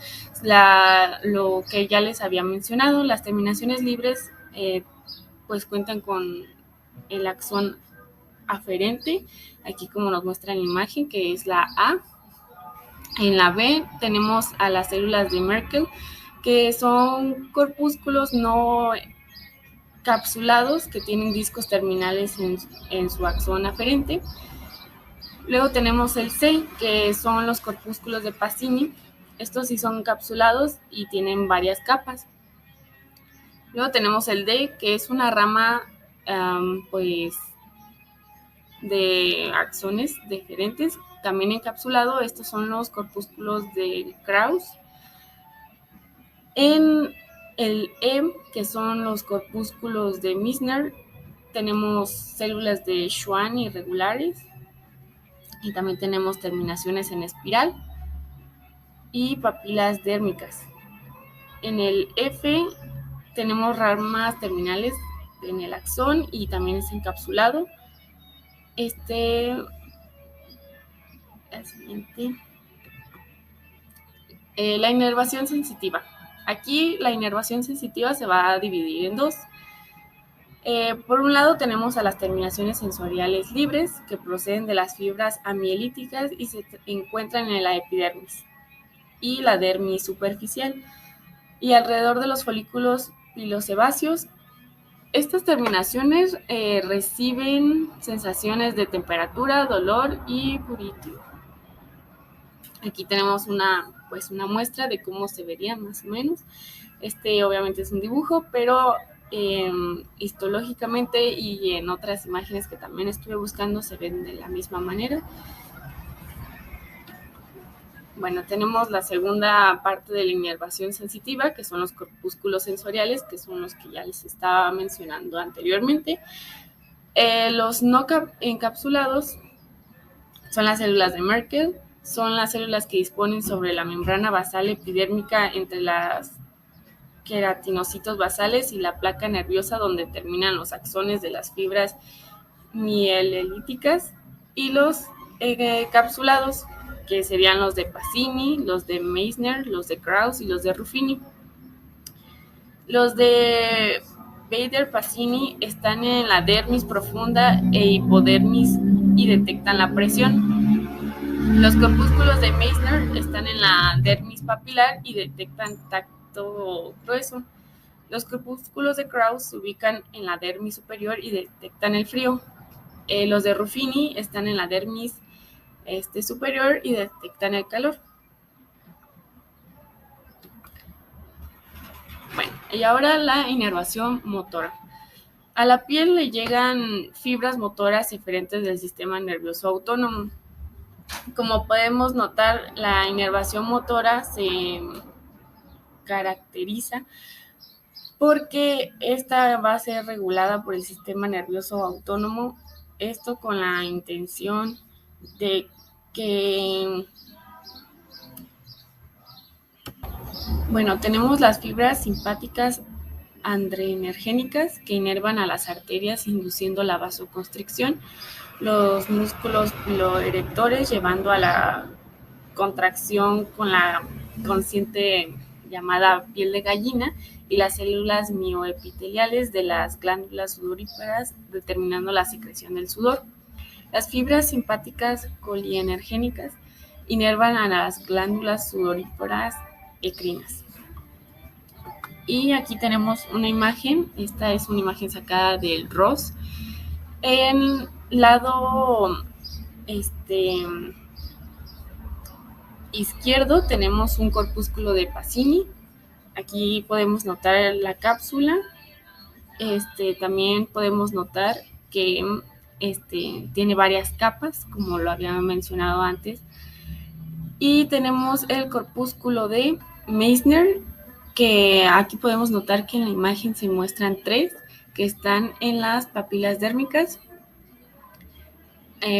lo que ya les había mencionado. Las terminaciones libres pues cuentan con el axón aferente, aquí como nos muestra en la imagen, que es la A. En la B tenemos a las células de Merkel, que son corpúsculos no capsulados que tienen discos terminales en su axón aferente. Luego tenemos el C, que son los corpúsculos de Pacini. Estos sí son capsulados y tienen varias capas. Luego tenemos el D, que es una rama pues de axones diferentes, también encapsulado. Estos son los corpúsculos de Krauss. En el E, que son los corpúsculos de Meissner, tenemos células de Schwann irregulares. Y también tenemos terminaciones en espiral y papilas dérmicas. En el F tenemos ramas terminales en el axón y también es encapsulado. La siguiente. La inervación sensitiva. Aquí la inervación sensitiva se va a dividir en dos. Por un lado tenemos a las terminaciones sensoriales libres que proceden de las fibras amielíticas y se encuentran en la epidermis y la dermis superficial y alrededor de los folículos pilosebáceos. Estas terminaciones reciben sensaciones de temperatura, dolor y prurito. Aquí tenemos una muestra de cómo se vería más o menos. Obviamente es un dibujo, pero histológicamente y en otras imágenes que también estuve buscando se ven de la misma manera. Bueno, tenemos la segunda parte de la inervación sensitiva, que son los corpúsculos sensoriales, que son los que ya les estaba mencionando anteriormente. Los no encapsulados son las células de Merkel, son las células que disponen sobre la membrana basal epidérmica entre las queratinocitos basales y la placa nerviosa donde terminan los axones de las fibras mielíticas, y los capsulados, que serían los de Pacini, los de Meissner, los de Krauss y los de Ruffini. Los de Bader-Pacini están en la dermis profunda e hipodermis y detectan la presión. Los corpúsculos de Meissner están en la dermis papilar y detectan tacto grueso. Los corpúsculos de Krauss se ubican en la dermis superior y detectan el frío. Los de Ruffini están en la dermis superior y detectan el calor. Bueno, y ahora la inervación motora. A la piel le llegan fibras motoras eferentes del sistema nervioso autónomo. Como podemos notar, la inervación motora se caracteriza porque esta va a ser regulada por el sistema nervioso autónomo, esto con la intención de que, bueno, tenemos las fibras simpáticas adrenergénicas que inervan a las arterias induciendo la vasoconstricción, los músculos piloerectores llevando a la contracción con la consciente llamada piel de gallina y las células mioepiteliales de las glándulas sudoríparas determinando la secreción del sudor. Las fibras simpáticas colinérgicas inervan a las glándulas sudoríparas ecrinas. Y aquí tenemos una imagen, esta es una imagen sacada del ROS. En lado izquierdo tenemos un corpúsculo de Pacini. Aquí podemos notar la cápsula. También podemos notar que tiene varias capas, como lo había mencionado antes. Y tenemos el corpúsculo de Meissner, que aquí podemos notar que en la imagen se muestran 3 que están en las papilas dérmicas.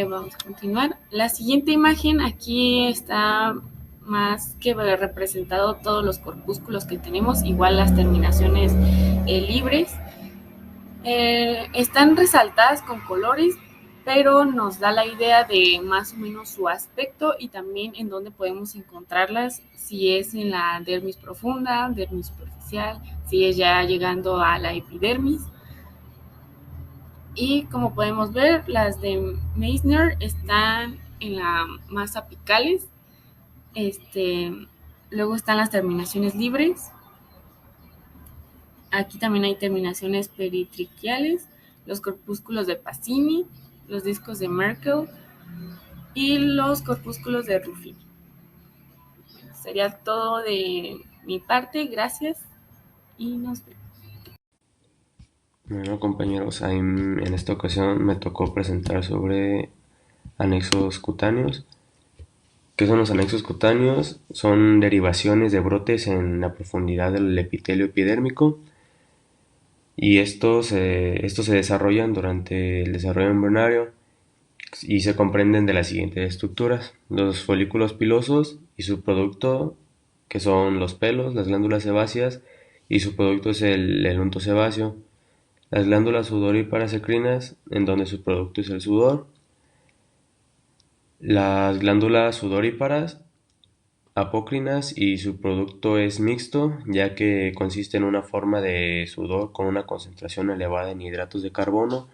Vamos a continuar. La siguiente imagen, aquí está más que representado todos los corpúsculos que tenemos, igual las terminaciones libres. Están resaltadas con colores, pero nos da la idea de más o menos su aspecto y también en dónde podemos encontrarlas, si es en la dermis profunda, dermis superficial, si es ya llegando a la epidermis. Y como podemos ver, las de Meissner están en la más apicales. Luego están las terminaciones libres. Aquí también hay terminaciones peritriquiales, los corpúsculos de Pacini, los discos de Merkel y los corpúsculos de Ruffini. Bueno, sería todo de mi parte. Gracias y nos vemos. Bueno, compañeros, en esta ocasión me tocó presentar sobre anexos cutáneos. ¿Qué son los anexos cutáneos? Son derivaciones de brotes en la profundidad del epitelio epidérmico y estos se desarrollan durante el desarrollo embrionario, y se comprenden de las siguientes estructuras: los folículos pilosos y su producto, que son los pelos, las glándulas sebáceas, y su producto es el unto sebáceo, las glándulas sudoríparas endocrinas, en donde su producto es el sudor, las glándulas sudoríparas apócrinas y su producto es mixto, ya que consiste en una forma de sudor con una concentración elevada en hidratos de carbono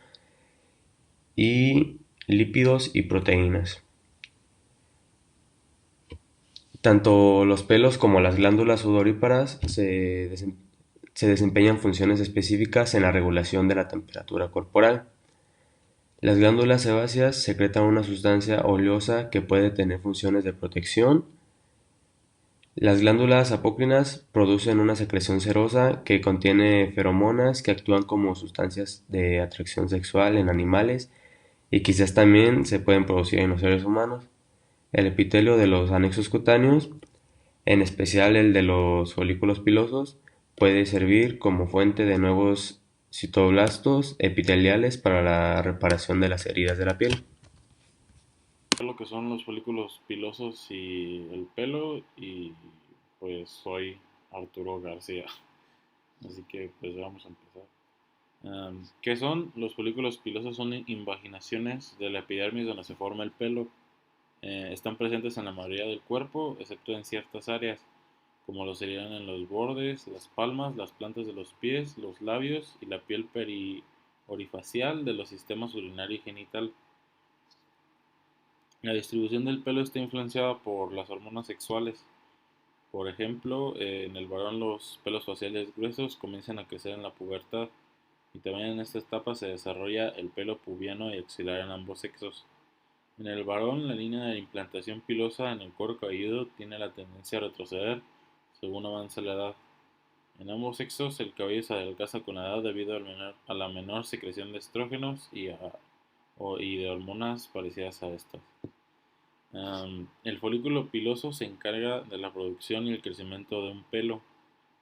y lípidos y proteínas. Tanto los pelos como las glándulas sudoríparas se desempeñan funciones específicas en la regulación de la temperatura corporal. Las glándulas sebáceas secretan una sustancia oleosa que puede tener funciones de protección. Las glándulas apócrinas producen una secreción serosa que contiene feromonas que actúan como sustancias de atracción sexual en animales y quizás también se pueden producir en los seres humanos. El epitelio de los anexos cutáneos, en especial el de los folículos pilosos, puede servir como fuente de nuevos citoblastos epiteliales para la reparación de las heridas de la piel. Lo que son los folículos pilosos y el pelo, y pues soy Arturo García, así que pues vamos a empezar. ¿Qué son? Los folículos pilosos son invaginaciones de la epidermis donde se forma el pelo. Están presentes en la mayoría del cuerpo, excepto en ciertas áreas, como lo serían en los bordes, las palmas, las plantas de los pies, los labios y la piel periorifacial de los sistemas urinario y genital. La distribución del pelo está influenciada por las hormonas sexuales. Por ejemplo, en el varón los pelos faciales gruesos comienzan a crecer en la pubertad y también en esta etapa se desarrolla el pelo pubiano y axilar en ambos sexos. En el varón, la línea de implantación pilosa en el cuero cabelludo tiene la tendencia a retroceder según avanza la edad. En ambos sexos, el cabello se adelgaza con la edad debido a la menor secreción de estrógenos y de hormonas parecidas a estas. El folículo piloso se encarga de la producción y el crecimiento de un pelo.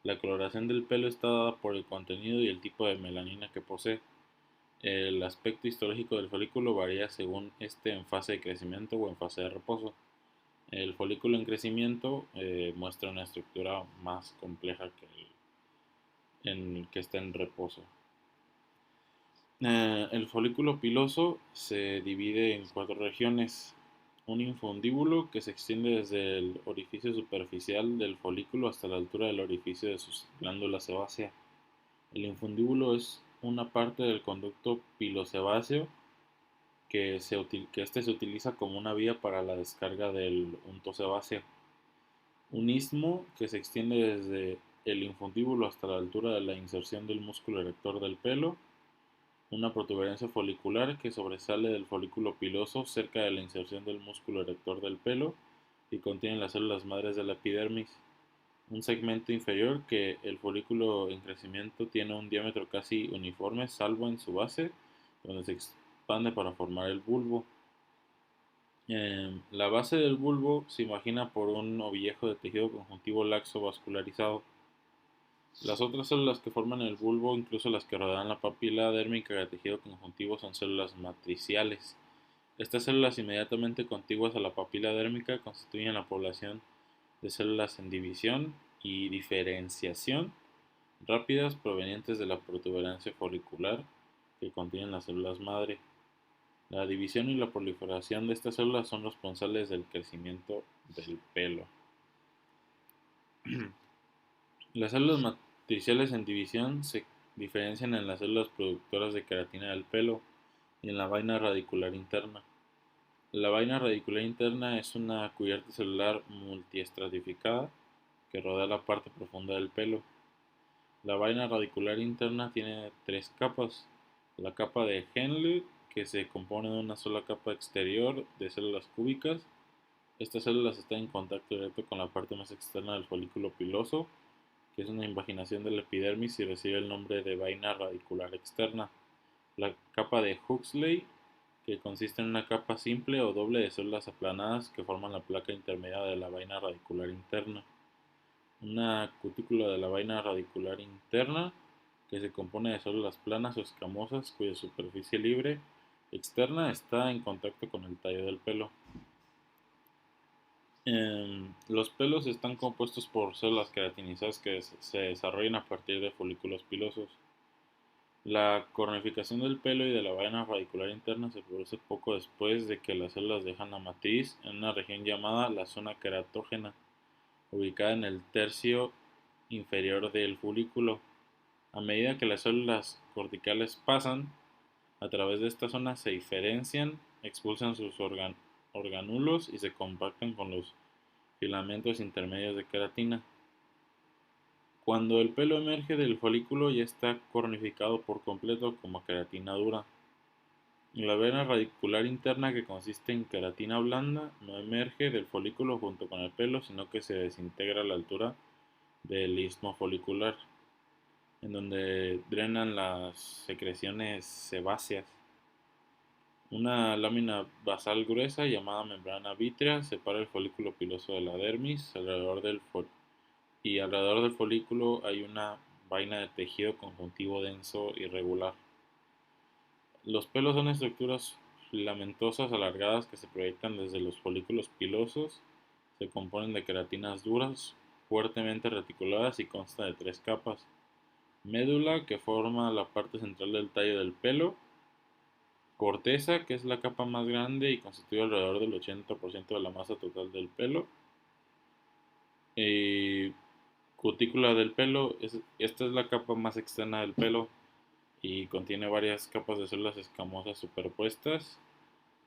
La coloración del pelo está dada por el contenido y el tipo de melanina que posee. El aspecto histológico del folículo varía según esté en fase de crecimiento o en fase de reposo. El folículo en crecimiento muestra una estructura más compleja que el que está en reposo. El folículo piloso se divide en 4 regiones. Un infundíbulo que se extiende desde el orificio superficial del folículo hasta la altura del orificio de sus glándulas sebáceas. El infundíbulo es una parte del conducto pilosebáceo que este se utiliza como una vía para la descarga del unto sebáceo. Un istmo que se extiende desde el infundíbulo hasta la altura de la inserción del músculo erector del pelo. Una protuberancia folicular que sobresale del folículo piloso cerca de la inserción del músculo erector del pelo y contiene las células madres de la epidermis. Un segmento inferior que el folículo en crecimiento tiene un diámetro casi uniforme salvo en su base, donde se expande para formar el bulbo. La base del bulbo se imagina por un ovillejo de tejido conjuntivo laxo vascularizado. Las otras células que forman el bulbo, incluso las que rodean la papila dérmica del tejido conjuntivo, son células matriciales. Estas células inmediatamente contiguas a la papila dérmica constituyen la población de células en división y diferenciación rápidas provenientes de la protuberancia folicular que contienen las células madre. La división y la proliferación de estas células son responsables del crecimiento del pelo. Las células matriciales en división se diferencian en las células productoras de queratina del pelo y en la vaina radicular interna. La vaina radicular interna es una cubierta celular multiestratificada que rodea la parte profunda del pelo. La vaina radicular interna tiene 3 capas. La capa de Henle, que se compone de una sola capa exterior de células cúbicas. Estas células están en contacto directo con la parte más externa del folículo piloso, que es una invaginación de la epidermis y recibe el nombre de vaina radicular externa. La capa de Huxley, que consiste en una capa simple o doble de células aplanadas que forman la placa intermedia de la vaina radicular interna. Una cutícula de la vaina radicular interna, que se compone de células planas o escamosas cuya superficie libre externa está en contacto con el tallo del pelo. Los pelos están compuestos por células queratinizadas que se desarrollan a partir de folículos pilosos. La cornificación del pelo y de la vaina radicular interna se produce poco después de que las células dejan la matriz en una región llamada la zona queratógena, ubicada en el tercio inferior del folículo. A medida que las células corticales pasan a través de esta zona, se diferencian, expulsan sus organulos y se compactan con los filamentos intermedios de queratina. Cuando el pelo emerge del folículo ya está cornificado por completo como queratina dura. La vena radicular interna, que consiste en queratina blanda, no emerge del folículo junto con el pelo, sino que se desintegra a la altura del istmo folicular, en donde drenan las secreciones sebáceas. Una lámina basal gruesa llamada membrana vítrea separa el folículo piloso de la dermis. Alrededor del folículo hay una vaina de tejido conjuntivo denso y regular. Los pelos son estructuras filamentosas alargadas que se proyectan desde los folículos pilosos. Se componen de queratinas duras, fuertemente reticuladas y constan de 3 capas. Médula, que forma la parte central del tallo del pelo. Corteza, que es la capa más grande y constituye alrededor del 80% de la masa total del pelo. Y cutícula del pelo, esta es la capa más externa del pelo y contiene varias capas de células escamosas superpuestas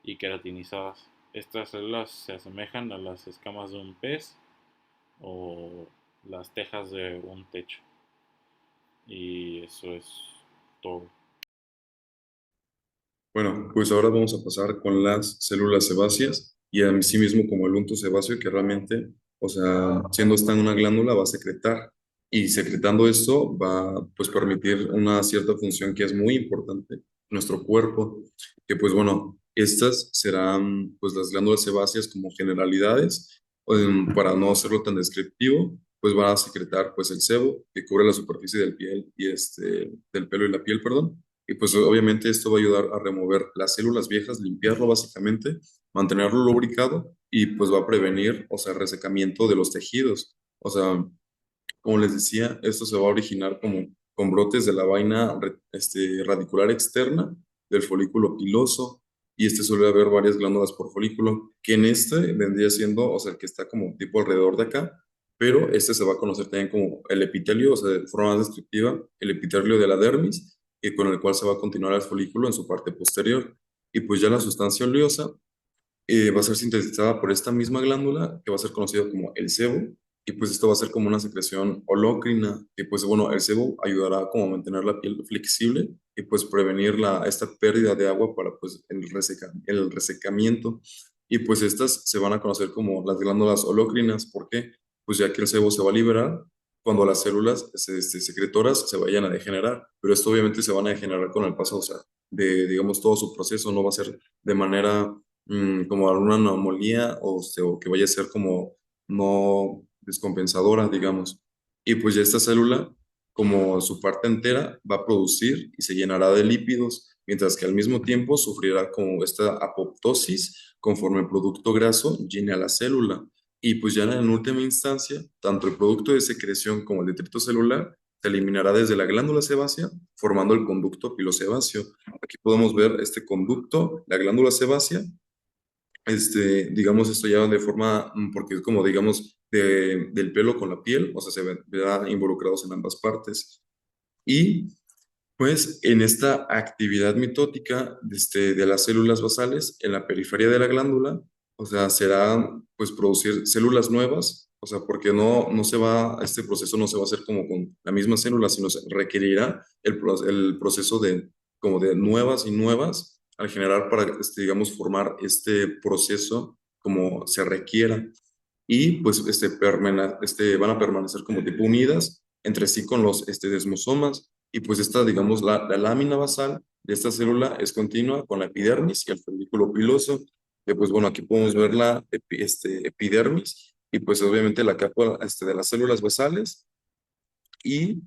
y queratinizadas. Estas células se asemejan a las escamas de un pez o las tejas de un techo. Y eso es todo. Bueno, pues ahora vamos a pasar con las células sebáceas y en sí mismo como el unto sebáceo que realmente, o sea, siendo esta en una glándula va a secretar y secretando esto va pues permitir una cierta función que es muy importante en nuestro cuerpo, que pues bueno, estas serán pues las glándulas sebáceas como generalidades, para no hacerlo tan descriptivo, pues van a secretar pues el sebo que cubre la superficie del piel y del pelo y la piel, perdón, y pues obviamente esto va a ayudar a remover las células viejas, limpiarlo básicamente, mantenerlo lubricado y pues va a prevenir, o sea, resecamiento de los tejidos. O sea, como les decía, esto se va a originar como con brotes de la vaina radicular externa del folículo piloso y suele haber varias glándulas por folículo, que en este vendría siendo, o sea, el que está como tipo alrededor de acá, pero este se va a conocer también como el epitelio, o sea, de forma más descriptiva, el epitelio de la dermis, y con el cual se va a continuar el folículo en su parte posterior. Y pues ya la sustancia oleosa va a ser sintetizada por esta misma glándula que va a ser conocida como el sebo y pues esto va a ser como una secreción holócrina que pues bueno, el sebo ayudará como a mantener la piel flexible y pues prevenir esta pérdida de agua para pues el resecamiento y pues estas se van a conocer como las glándulas holócrinas. ¿Por qué? Pues ya que el sebo se va a liberar cuando las células secretoras se vayan a degenerar, pero esto obviamente se van a degenerar con el paso, o sea, de digamos todo su proceso no va a ser de manera como alguna anomalía o que vaya a ser como no descompensadora, digamos. Y pues ya esta célula, como su parte entera, va a producir y se llenará de lípidos, mientras que al mismo tiempo sufrirá como esta apoptosis conforme el producto graso llene a la célula. Y pues ya en última instancia, tanto el producto de secreción como el detrito celular se eliminará desde la glándula sebácea, formando el conducto pilosebáceo. Aquí podemos ver este conducto, la glándula sebácea, digamos, esto ya de forma, porque es como, digamos, del pelo con la piel, o sea, se verá involucrados en ambas partes. Y pues en esta actividad mitótica de las células basales en la periferia de la glándula, o sea, será pues producir células nuevas, o sea, porque no se va, este proceso no se va a hacer como con la misma célula, sino se requerirá el proceso de como de nuevas y nuevas al generar para, digamos, formar este proceso como se requiera y pues van a permanecer como tipo unidas entre sí con los desmosomas y pues esta, digamos, la lámina basal de esta célula es continua con la epidermis y el folículo piloso, que pues bueno, aquí podemos ver la epidermis y pues obviamente la capa de las células basales y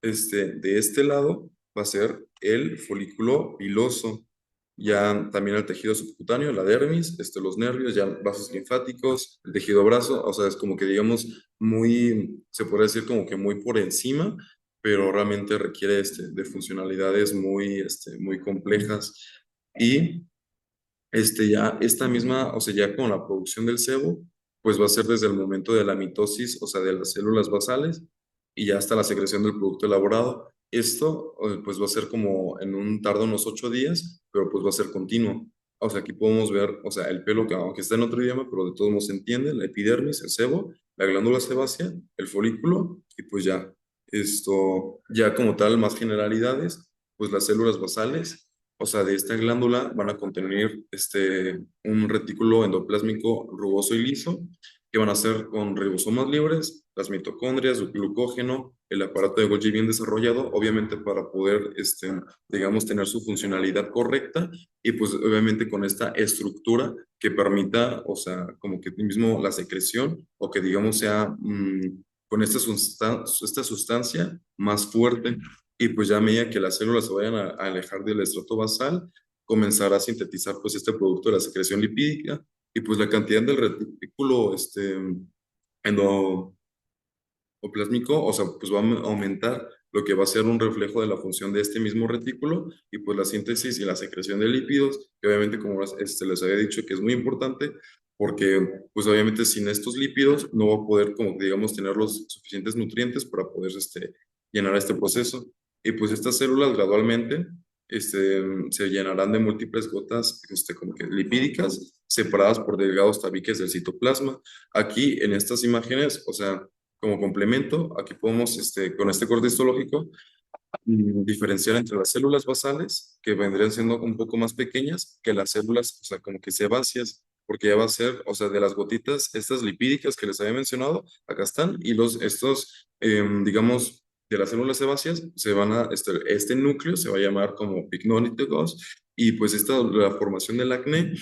de este lado va a ser el folículo piloso. ya también el tejido subcutáneo, la dermis, los nervios, ya vasos linfáticos, el tejido brazo, o sea, es como que digamos muy, se podría decir como que muy por encima, pero realmente requiere de funcionalidades muy, muy complejas. Y ya esta misma, o sea, ya con la producción del sebo, pues va a ser desde el momento de la mitosis, o sea, de las células basales, y ya hasta la secreción del producto elaborado. Esto, pues va a ser como en un tarda unos 8 días, pero pues va a ser continuo. O sea, aquí podemos ver, o sea, el pelo que aunque está en otro idioma, pero de todos modos se entiende, la epidermis, el sebo, la glándula sebácea, el folículo, y pues ya, ya como tal, más generalidades, pues las células basales, o sea, de esta glándula van a contener un retículo endoplásmico rugoso y liso, que van a ser con ribosomas libres, las mitocondrias, el glucógeno, el aparato de Golgi bien desarrollado, obviamente para poder, digamos, tener su funcionalidad correcta y pues obviamente con esta estructura que permita, o sea, como que mismo la secreción o que digamos sea con esta sustancia más fuerte y pues ya a medida que las células se vayan a alejar del estrato basal, comenzará a sintetizar pues este producto de la secreción lipídica y pues la cantidad del retículo endoplásmico, o sea, pues va a aumentar lo que va a ser un reflejo de la función de este mismo retículo y pues la síntesis y la secreción de lípidos, que obviamente como les había dicho que es muy importante porque pues obviamente sin estos lípidos no va a poder como que digamos tener los suficientes nutrientes para poder llenar este proceso. Y pues estas células gradualmente se llenarán de múltiples gotas como que lipídicas separadas por delgados tabiques del citoplasma. Aquí en estas imágenes, o sea, como complemento, aquí podemos, con este corte histológico, diferenciar entre las células basales, que vendrían siendo un poco más pequeñas, que las células, o sea, como que sebáceas, porque ya va a ser, o sea, de las gotitas, estas lipídicas que les había mencionado, acá están, y estos, digamos, de las células sebáceas, se van a, este núcleo se va a llamar como pigmalitos, y pues la formación del acné,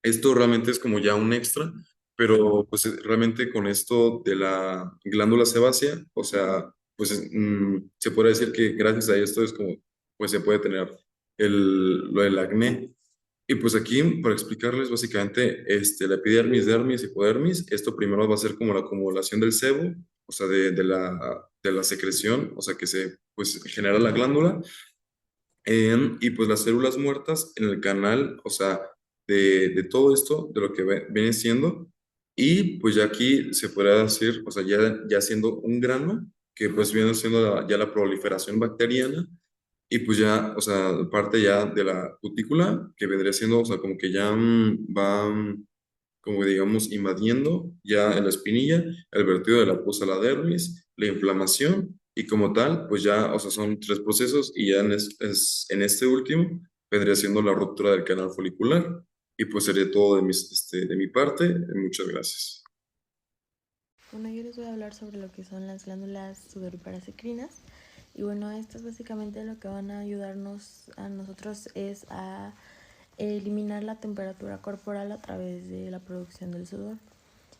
esto realmente es como ya un extra, pero pues realmente con esto de la glándula sebácea, o sea, pues se puede decir que gracias a esto es como, pues se puede tener lo del acné. Y pues aquí, para explicarles básicamente, la epidermis, dermis, hipodermis, esto primero va a ser como la acumulación del sebo, o sea, de la secreción, o sea, que se, pues, genera la glándula, y pues las células muertas en el canal, o sea, de todo esto, de lo que viene siendo, y pues ya aquí se podría decir, o sea, ya siendo un grano, que pues viene siendo ya la proliferación bacteriana, y pues ya, o sea, parte ya de la cutícula, que vendría siendo, o sea, como que ya va, como digamos, invadiendo ya en la espinilla, el vertido de la pus a la dermis, la inflamación, y como tal, pues ya, o sea, son 3 procesos, y ya en este último vendría siendo la ruptura del canal folicular, y pues sería todo de mi parte. Muchas gracias. Bueno, yo les voy a hablar sobre lo que son las glándulas sudoríparas-endocrinas. Y bueno, estas básicamente lo que van a ayudarnos a nosotros es a eliminar la temperatura corporal a través de la producción del sudor.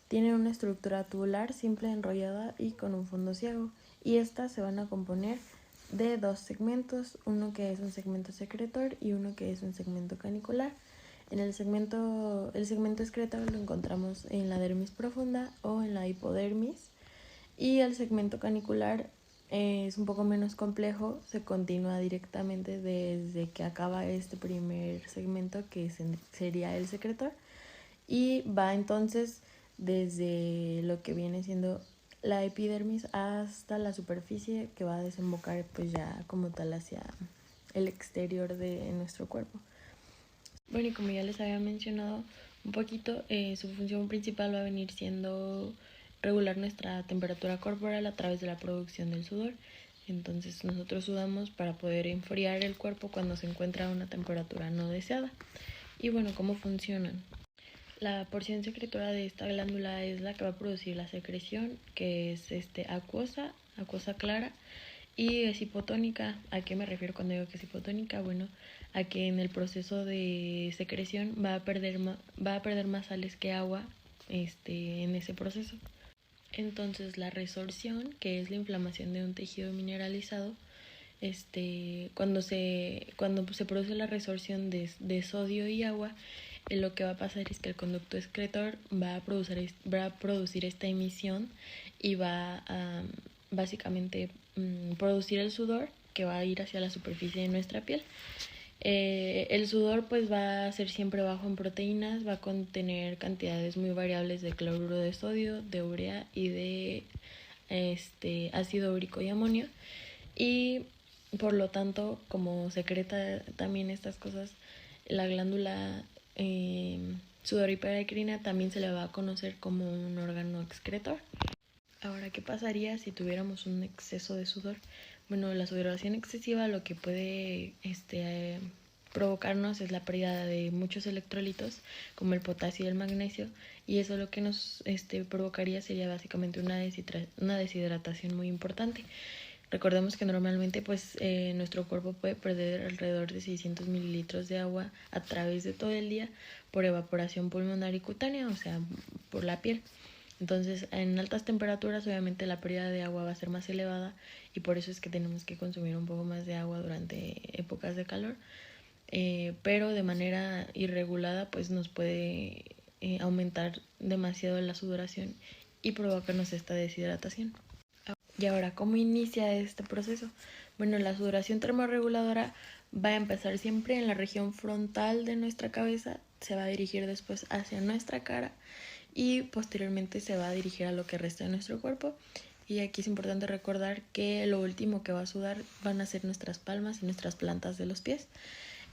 Tienen una estructura tubular simple, enrollada y con un fondo ciego. Y estas se van a componer de 2 segmentos, uno que es un segmento secretor y uno que es un segmento canicular. El segmento excretor lo encontramos en la dermis profunda o en la hipodermis, y el segmento canicular es un poco menos complejo, se continúa directamente desde que acaba este primer segmento, que sería el secretor, y va entonces desde lo que viene siendo la epidermis hasta la superficie, que va a desembocar pues ya como tal hacia el exterior de nuestro cuerpo. Bueno, y como ya les había mencionado un poquito, su función principal va a venir siendo regular nuestra temperatura corporal a través de la producción del sudor. Entonces nosotros sudamos para poder enfriar el cuerpo cuando se encuentra a una temperatura no deseada. Y bueno, ¿cómo funcionan? La porción secretora de esta glándula es la que va a producir la secreción, que es acuosa clara, y es hipotónica. ¿A qué me refiero cuando digo que es hipotónica? Bueno, a que en el proceso de secreción va a perder más sales que agua en ese proceso. Entonces la resorción, que es la inflamación de un tejido mineralizado, cuando se produce la resorción de sodio y agua, lo que va a pasar es que el conducto excretor va a producir esta emisión y va a básicamente producir el sudor que va a ir hacia la superficie de nuestra piel. El sudor pues va a ser siempre bajo en proteínas, va a contener cantidades muy variables de cloruro de sodio, de urea y de ácido úrico y amonio, y por lo tanto, como secreta también estas cosas, la glándula sudorípara endocrina también se le va a conocer como un órgano excretor. Ahora, ¿qué pasaría si tuviéramos un exceso de sudor? Bueno, la sudoración excesiva lo que puede provocarnos es la pérdida de muchos electrolitos, como el potasio y el magnesio, y eso lo que nos provocaría sería básicamente una deshidratación muy importante. Recordemos que normalmente pues nuestro cuerpo puede perder alrededor de 600 mililitros de agua a través de todo el día por evaporación pulmonar y cutánea, o sea, por la piel. Entonces, en altas temperaturas obviamente la pérdida de agua va a ser más elevada y por eso es que tenemos que consumir un poco más de agua durante épocas de calor, pero de manera irregulada pues nos puede aumentar demasiado la sudoración y provocarnos esta deshidratación. Y ahora, ¿cómo inicia este proceso? Bueno, la sudoración termorreguladora va a empezar siempre en la región frontal de nuestra cabeza, se va a dirigir después hacia nuestra cara y posteriormente se va a dirigir a lo que resta de nuestro cuerpo. Y aquí es importante recordar que lo último que va a sudar van a ser nuestras palmas y nuestras plantas de los pies.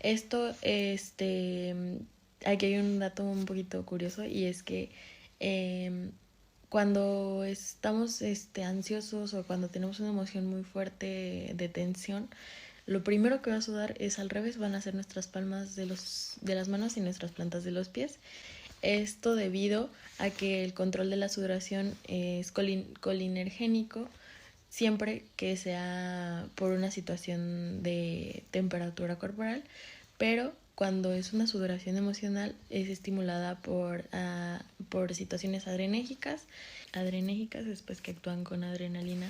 Esto, aquí hay un dato un poquito curioso y es que cuando estamos ansiosos o cuando tenemos una emoción muy fuerte de tensión, lo primero que va a sudar es al revés, van a ser nuestras palmas de las manos y nuestras plantas de los pies. Esto debido a que el control de la sudoración es colinergénico siempre que sea por una situación de temperatura corporal, pero cuando es una sudoración emocional es estimulada por situaciones adrenérgicas después que actúan con adrenalina.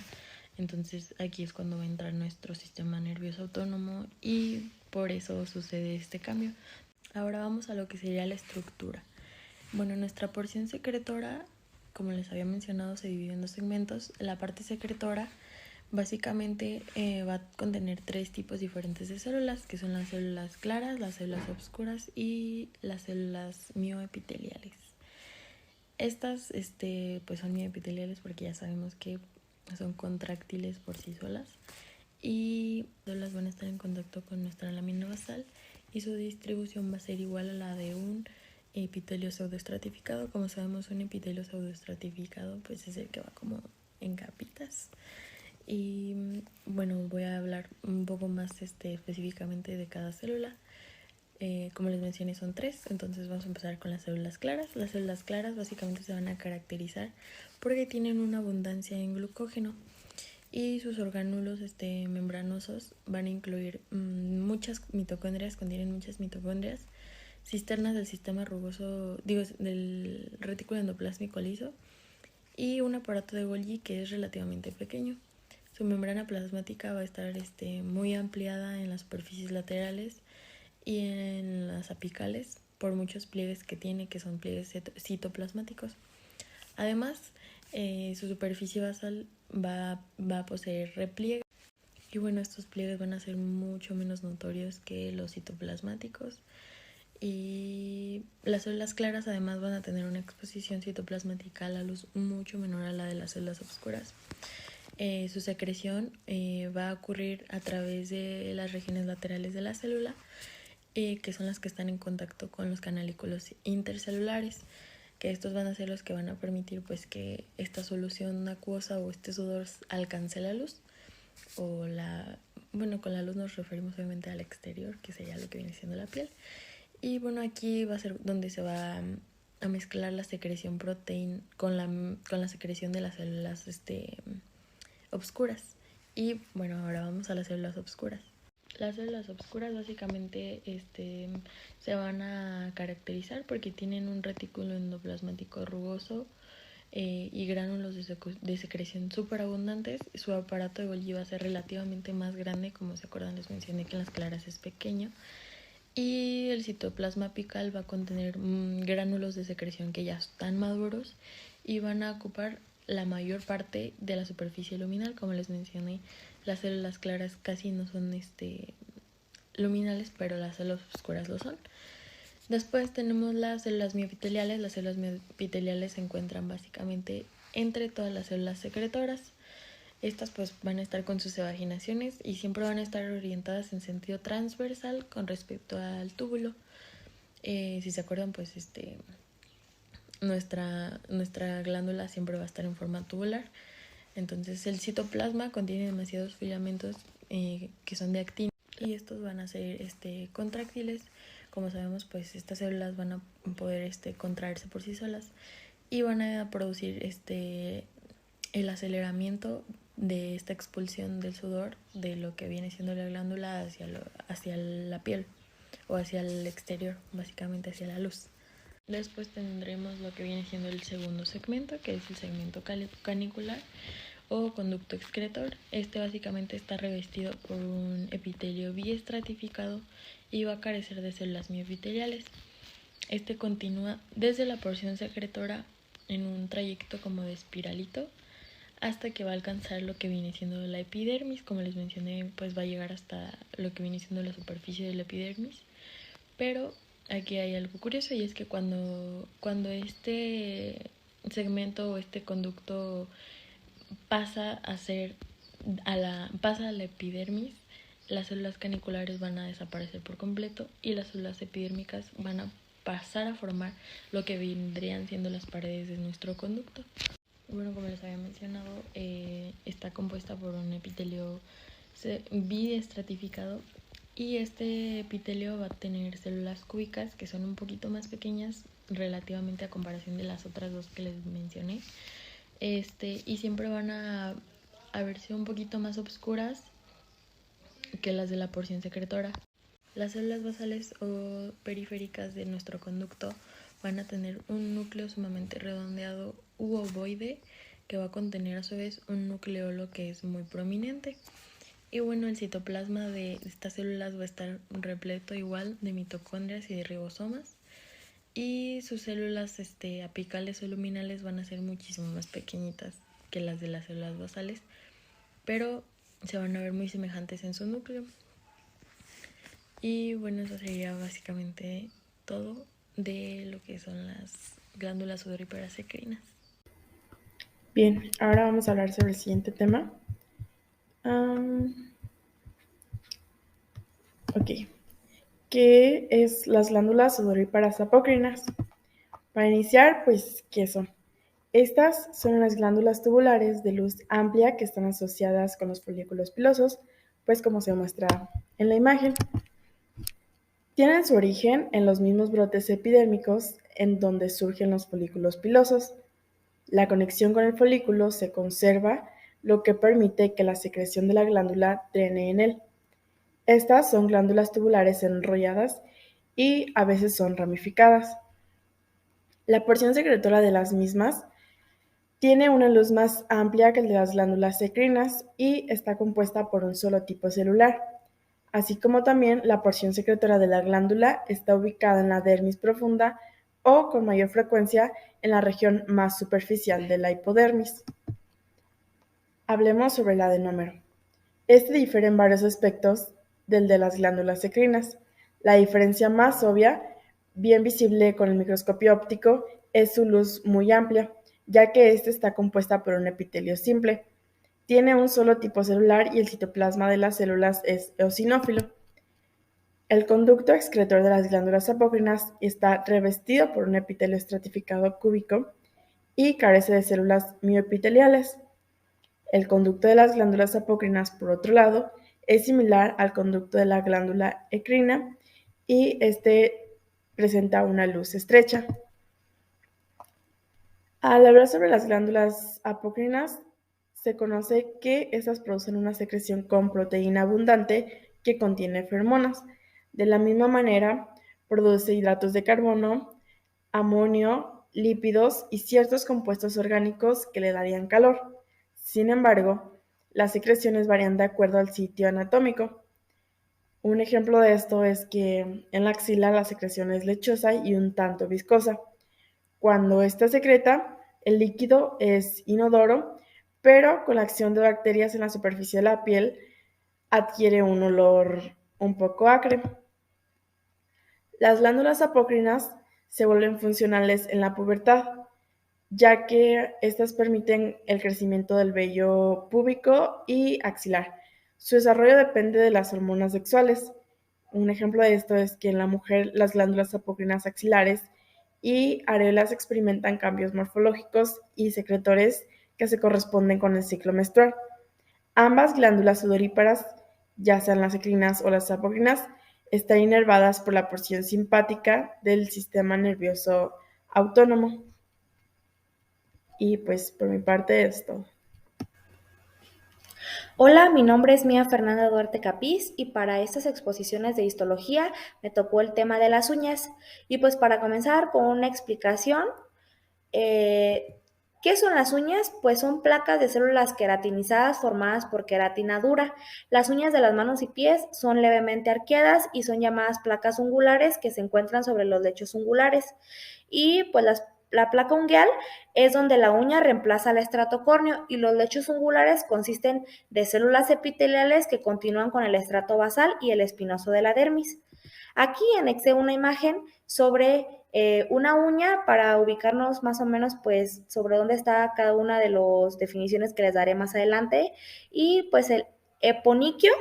Entonces aquí es cuando va a entrar nuestro sistema nervioso autónomo y por eso sucede este cambio. Ahora vamos a lo que sería la estructura. Bueno, nuestra porción secretora, como les había mencionado, se divide en dos segmentos. La parte secretora básicamente va a contener 3 tipos diferentes de células, que son las células claras, las células oscuras y las células mioepiteliales. Estas pues son mioepiteliales porque ya sabemos que son contráctiles por sí solas y las van a estar en contacto con nuestra lámina basal y su distribución va a ser igual a la de un epitelio pseudoestratificado. Como sabemos, un epitelio pseudoestratificado pues es el que va como en capitas. Y bueno, voy a hablar un poco más específicamente de cada célula. Como les mencioné, son 3, entonces vamos a empezar con las células claras. Las células claras básicamente se van a caracterizar porque tienen una abundancia en glucógeno y sus orgánulos membranosos van a incluir muchas mitocondrias, contienen muchas mitocondrias, cisternas del sistema rugoso, del retículo endoplásmico liso y un aparato de Golgi que es relativamente pequeño. Su membrana plasmática va a estar muy ampliada en las superficies laterales y en las apicales por muchos pliegues que tiene, que son pliegues citoplasmáticos. Además, su superficie basal va a poseer repliegues. Y bueno, estos pliegues van a ser mucho menos notorios que los citoplasmáticos. Y las células claras además van a tener una exposición citoplasmática a la luz mucho menor a la de las células oscuras. Su secreción va a ocurrir a través de las regiones laterales de la célula, que son las que están en contacto con los canalículos intercelulares, que estos van a ser los que van a permitir pues que esta solución acuosa o este sudor alcance la luz. Con la luz nos referimos obviamente al exterior, que sería lo que viene siendo la piel. Y bueno, aquí va a ser donde se va a mezclar la secreción proteína con la secreción de las células obscuras. Y bueno, ahora vamos a las células obscuras. Las células obscuras básicamente se van a caracterizar porque tienen un retículo endoplasmático rugoso y gránulos de secreción súper abundantes. Su aparato de Golgi va a ser relativamente más grande, como se acuerdan les mencioné que en las claras es pequeño. Y el citoplasma apical va a contener gránulos de secreción que ya están maduros y van a ocupar la mayor parte de la superficie luminal. Como les mencioné, las células claras casi no son luminales, pero las células oscuras lo son. Después tenemos las células miopiteliales. Las células miopiteliales se encuentran básicamente entre todas las células secretoras. Estas pues van a estar con sus evaginaciones y siempre van a estar orientadas en sentido transversal con respecto al túbulo. Si se acuerdan, pues nuestra glándula siempre va a estar en forma tubular. Entonces el citoplasma contiene demasiados filamentos que son de actina y estos van a ser contráctiles. Como sabemos, pues estas células van a poder contraerse por sí solas y van a producir el aceleramiento de esta expulsión del sudor de lo que viene siendo la glándula hacia la piel o hacia el exterior, básicamente hacia la luz. Después tendremos lo que viene siendo el segundo segmento, que es el segmento canicular o conducto excretor. Básicamente está revestido por un epitelio biestratificado y va a carecer de células miopiteliales. Continúa desde la porción secretora en un trayecto como de espiralito hasta que va a alcanzar lo que viene siendo la epidermis. Como les mencioné, pues va a llegar hasta lo que viene siendo la superficie de la epidermis. Pero aquí hay algo curioso, y es que cuando este segmento o conducto pasa a la epidermis, las células caniculares van a desaparecer por completo y las células epidérmicas van a pasar a formar lo que vendrían siendo las paredes de nuestro conducto. Bueno, como les había mencionado, está compuesta por un epitelio biestratificado y este epitelio va a tener células cúbicas que son un poquito más pequeñas relativamente a comparación de las otras dos que les mencioné. Y siempre van a verse un poquito más oscuras que las de la porción secretora. Las células basales o periféricas de nuestro conducto van a tener un núcleo sumamente redondeado u ovoide que va a contener a su vez un nucleolo que es muy prominente. Y bueno, el citoplasma de estas células va a estar repleto igual de mitocondrias y de ribosomas. Y sus células apicales o luminales van a ser muchísimo más pequeñitas que las de las células basales, pero se van a ver muy semejantes en su núcleo. Y bueno, eso sería básicamente todo de lo que son las glándulas sudoríparas endocrinas. Bien, ahora vamos a hablar sobre el siguiente tema. ¿Qué es las glándulas sudoríparas apócrinas? Para iniciar, pues, ¿qué son? Estas son las glándulas tubulares de luz amplia que están asociadas con los folículos pilosos, pues como se muestra en la imagen. Tienen su origen en los mismos brotes epidérmicos en donde surgen los folículos pilosos. La conexión con el folículo se conserva, lo que permite que la secreción de la glándula drene en él. Estas son glándulas tubulares enrolladas y a veces son ramificadas. La porción secretora de las mismas tiene una luz más amplia que el de las glándulas endocrinas y está compuesta por un solo tipo celular, así como también la porción secretora de la glándula está ubicada en la dermis profunda o con mayor frecuencia en la región más superficial de la hipodermis. Hablemos sobre el adenómero. Difiere en varios aspectos del de las glándulas endocrinas. La diferencia más obvia, bien visible con el microscopio óptico, es su luz muy amplia, ya que está compuesta por un epitelio simple. Tiene un solo tipo celular y el citoplasma de las células es eosinófilo. El conducto excretor de las glándulas apócrinas está revestido por un epitelio estratificado cúbico y carece de células mioepiteliales. El conducto de las glándulas apócrinas, por otro lado, es similar al conducto de la glándula endocrina y presenta una luz estrecha. Al hablar sobre las glándulas apócrinas, se conoce que estas producen una secreción con proteína abundante que contiene feromonas. De la misma manera, produce hidratos de carbono, amonio, lípidos y ciertos compuestos orgánicos que le darían calor. Sin embargo, las secreciones varían de acuerdo al sitio anatómico. Un ejemplo de esto es que en la axila la secreción es lechosa y un tanto viscosa. Cuando ésta secreta, el líquido es inodoro, pero con la acción de bacterias en la superficie de la piel adquiere un olor un poco acre. Las glándulas apócrinas se vuelven funcionales en la pubertad, ya que estas permiten el crecimiento del vello púbico y axilar. Su desarrollo depende de las hormonas sexuales. Un ejemplo de esto es que en la mujer las glándulas apócrinas axilares y areolas experimentan cambios morfológicos y secretores que se corresponden con el ciclo menstrual. Ambas glándulas sudoríparas, ya sean las ecrinas o las apócrinas, están inervadas por la porción simpática del sistema nervioso autónomo. Y pues por mi parte es todo. Hola, mi nombre es Mía Fernanda Duarte Capiz y para estas exposiciones de histología me tocó el tema de las uñas. Y pues para comenzar con una explicación, ¿qué son las uñas? Pues son placas de células queratinizadas formadas por queratina dura. Las uñas de las manos y pies son levemente arqueadas y son llamadas placas ungulares que se encuentran sobre los lechos ungulares. Y pues la placa ungueal es donde la uña reemplaza al estrato córneo y los lechos ungulares consisten de células epiteliales que continúan con el estrato basal y el espinoso de la dermis. Aquí anexé una imagen sobre una uña para ubicarnos más o menos pues sobre dónde está cada una de las definiciones que les daré más adelante. Y pues el eponiquio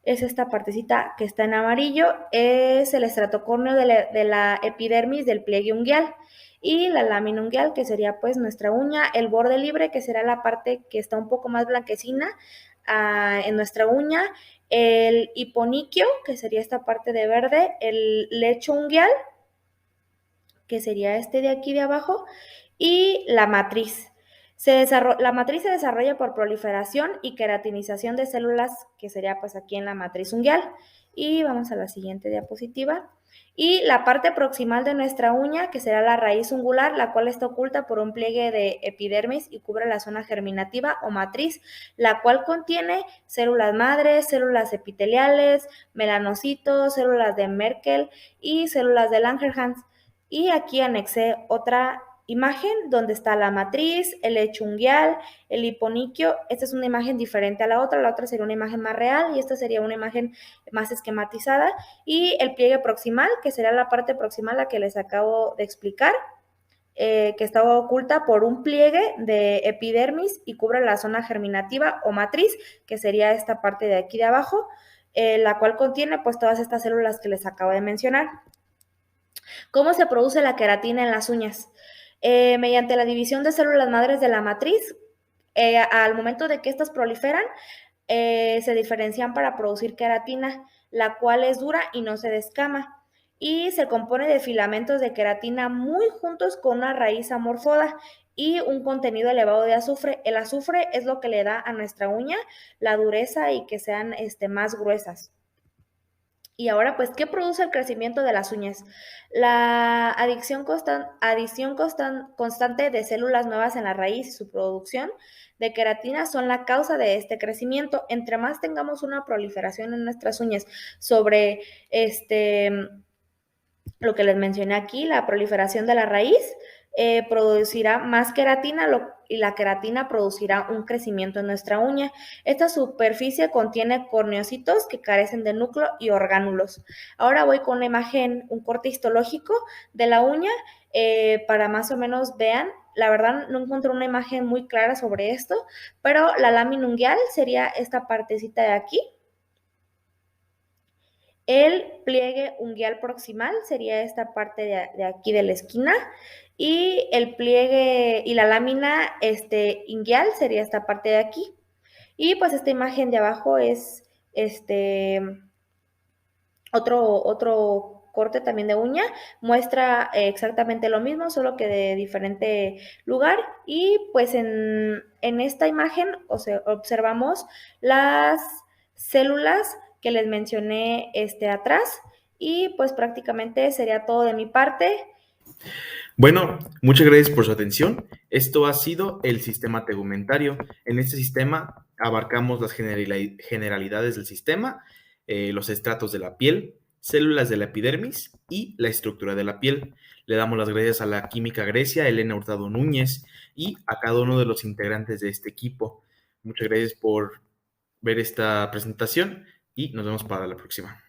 es esta partecita que está en amarillo, es el estrato córneo de la epidermis del pliegue ungueal. Y la lámina ungueal, que sería pues nuestra uña, el borde libre, que será la parte que está un poco más blanquecina en nuestra uña, el hiponiquio, que sería esta parte de verde, el lecho ungueal, que sería este de aquí de abajo, y la matriz. La matriz se desarrolla por proliferación y queratinización de células, que sería pues aquí en la matriz ungueal. Y vamos a la siguiente diapositiva. Y la parte proximal de nuestra uña, que será la raíz ungular, la cual está oculta por un pliegue de epidermis y cubre la zona germinativa o matriz, la cual contiene células madres, células epiteliales, melanocitos, células de Merkel y células de Langerhans. Y aquí anexé otra imagen donde está la matriz, el lecho ungueal, el hiponiquio. Esta es una imagen diferente a la otra sería una imagen más real y esta sería una imagen más esquematizada. Y el pliegue proximal, que será la parte proximal, la que les acabo de explicar, que estaba oculta por un pliegue de epidermis y cubre la zona germinativa o matriz, que sería esta parte de aquí de abajo, la cual contiene pues todas estas células que les acabo de mencionar. ¿Cómo se produce la queratina en las uñas? Mediante la división de células madres de la matriz, al momento de que estas proliferan, se diferencian para producir queratina, la cual es dura y no se descama, y se compone de filamentos de queratina muy juntos con una raíz amorfoda y un contenido elevado de azufre. El azufre es lo que le da a nuestra uña la dureza y que sean más gruesas. Y ahora, pues, ¿qué produce el crecimiento de las uñas? La adición constante de células nuevas en la raíz y su producción de queratina son la causa de este crecimiento. Entre más tengamos una proliferación en nuestras uñas sobre lo que les mencioné aquí, la proliferación de la raíz, producirá más queratina y la queratina producirá un crecimiento en nuestra uña. Esta superficie contiene corneocitos que carecen de núcleo y orgánulos. Ahora voy con una imagen, un corte histológico de la uña para más o menos vean. La verdad no encontré una imagen muy clara sobre esto, pero la lámina ungueal sería esta partecita de aquí. El pliegue ungueal proximal sería esta parte de aquí de la esquina y el pliegue y la lámina ingueal sería esta parte de aquí. Y pues esta imagen de abajo es otro corte también de uña, muestra exactamente lo mismo, solo que de diferente lugar. Y pues en esta imagen observamos las células que les mencioné atrás y pues prácticamente sería todo de mi parte. Bueno, muchas gracias por su atención. Esto ha sido el sistema tegumentario. En este sistema abarcamos las generalidades del sistema, los estratos de la piel, células de la epidermis y la estructura de la piel. Le damos las gracias a la química Grecia, Elena Hurtado Núñez, y a cada uno de los integrantes de este equipo. Muchas gracias por ver esta presentación y nos vemos para la próxima.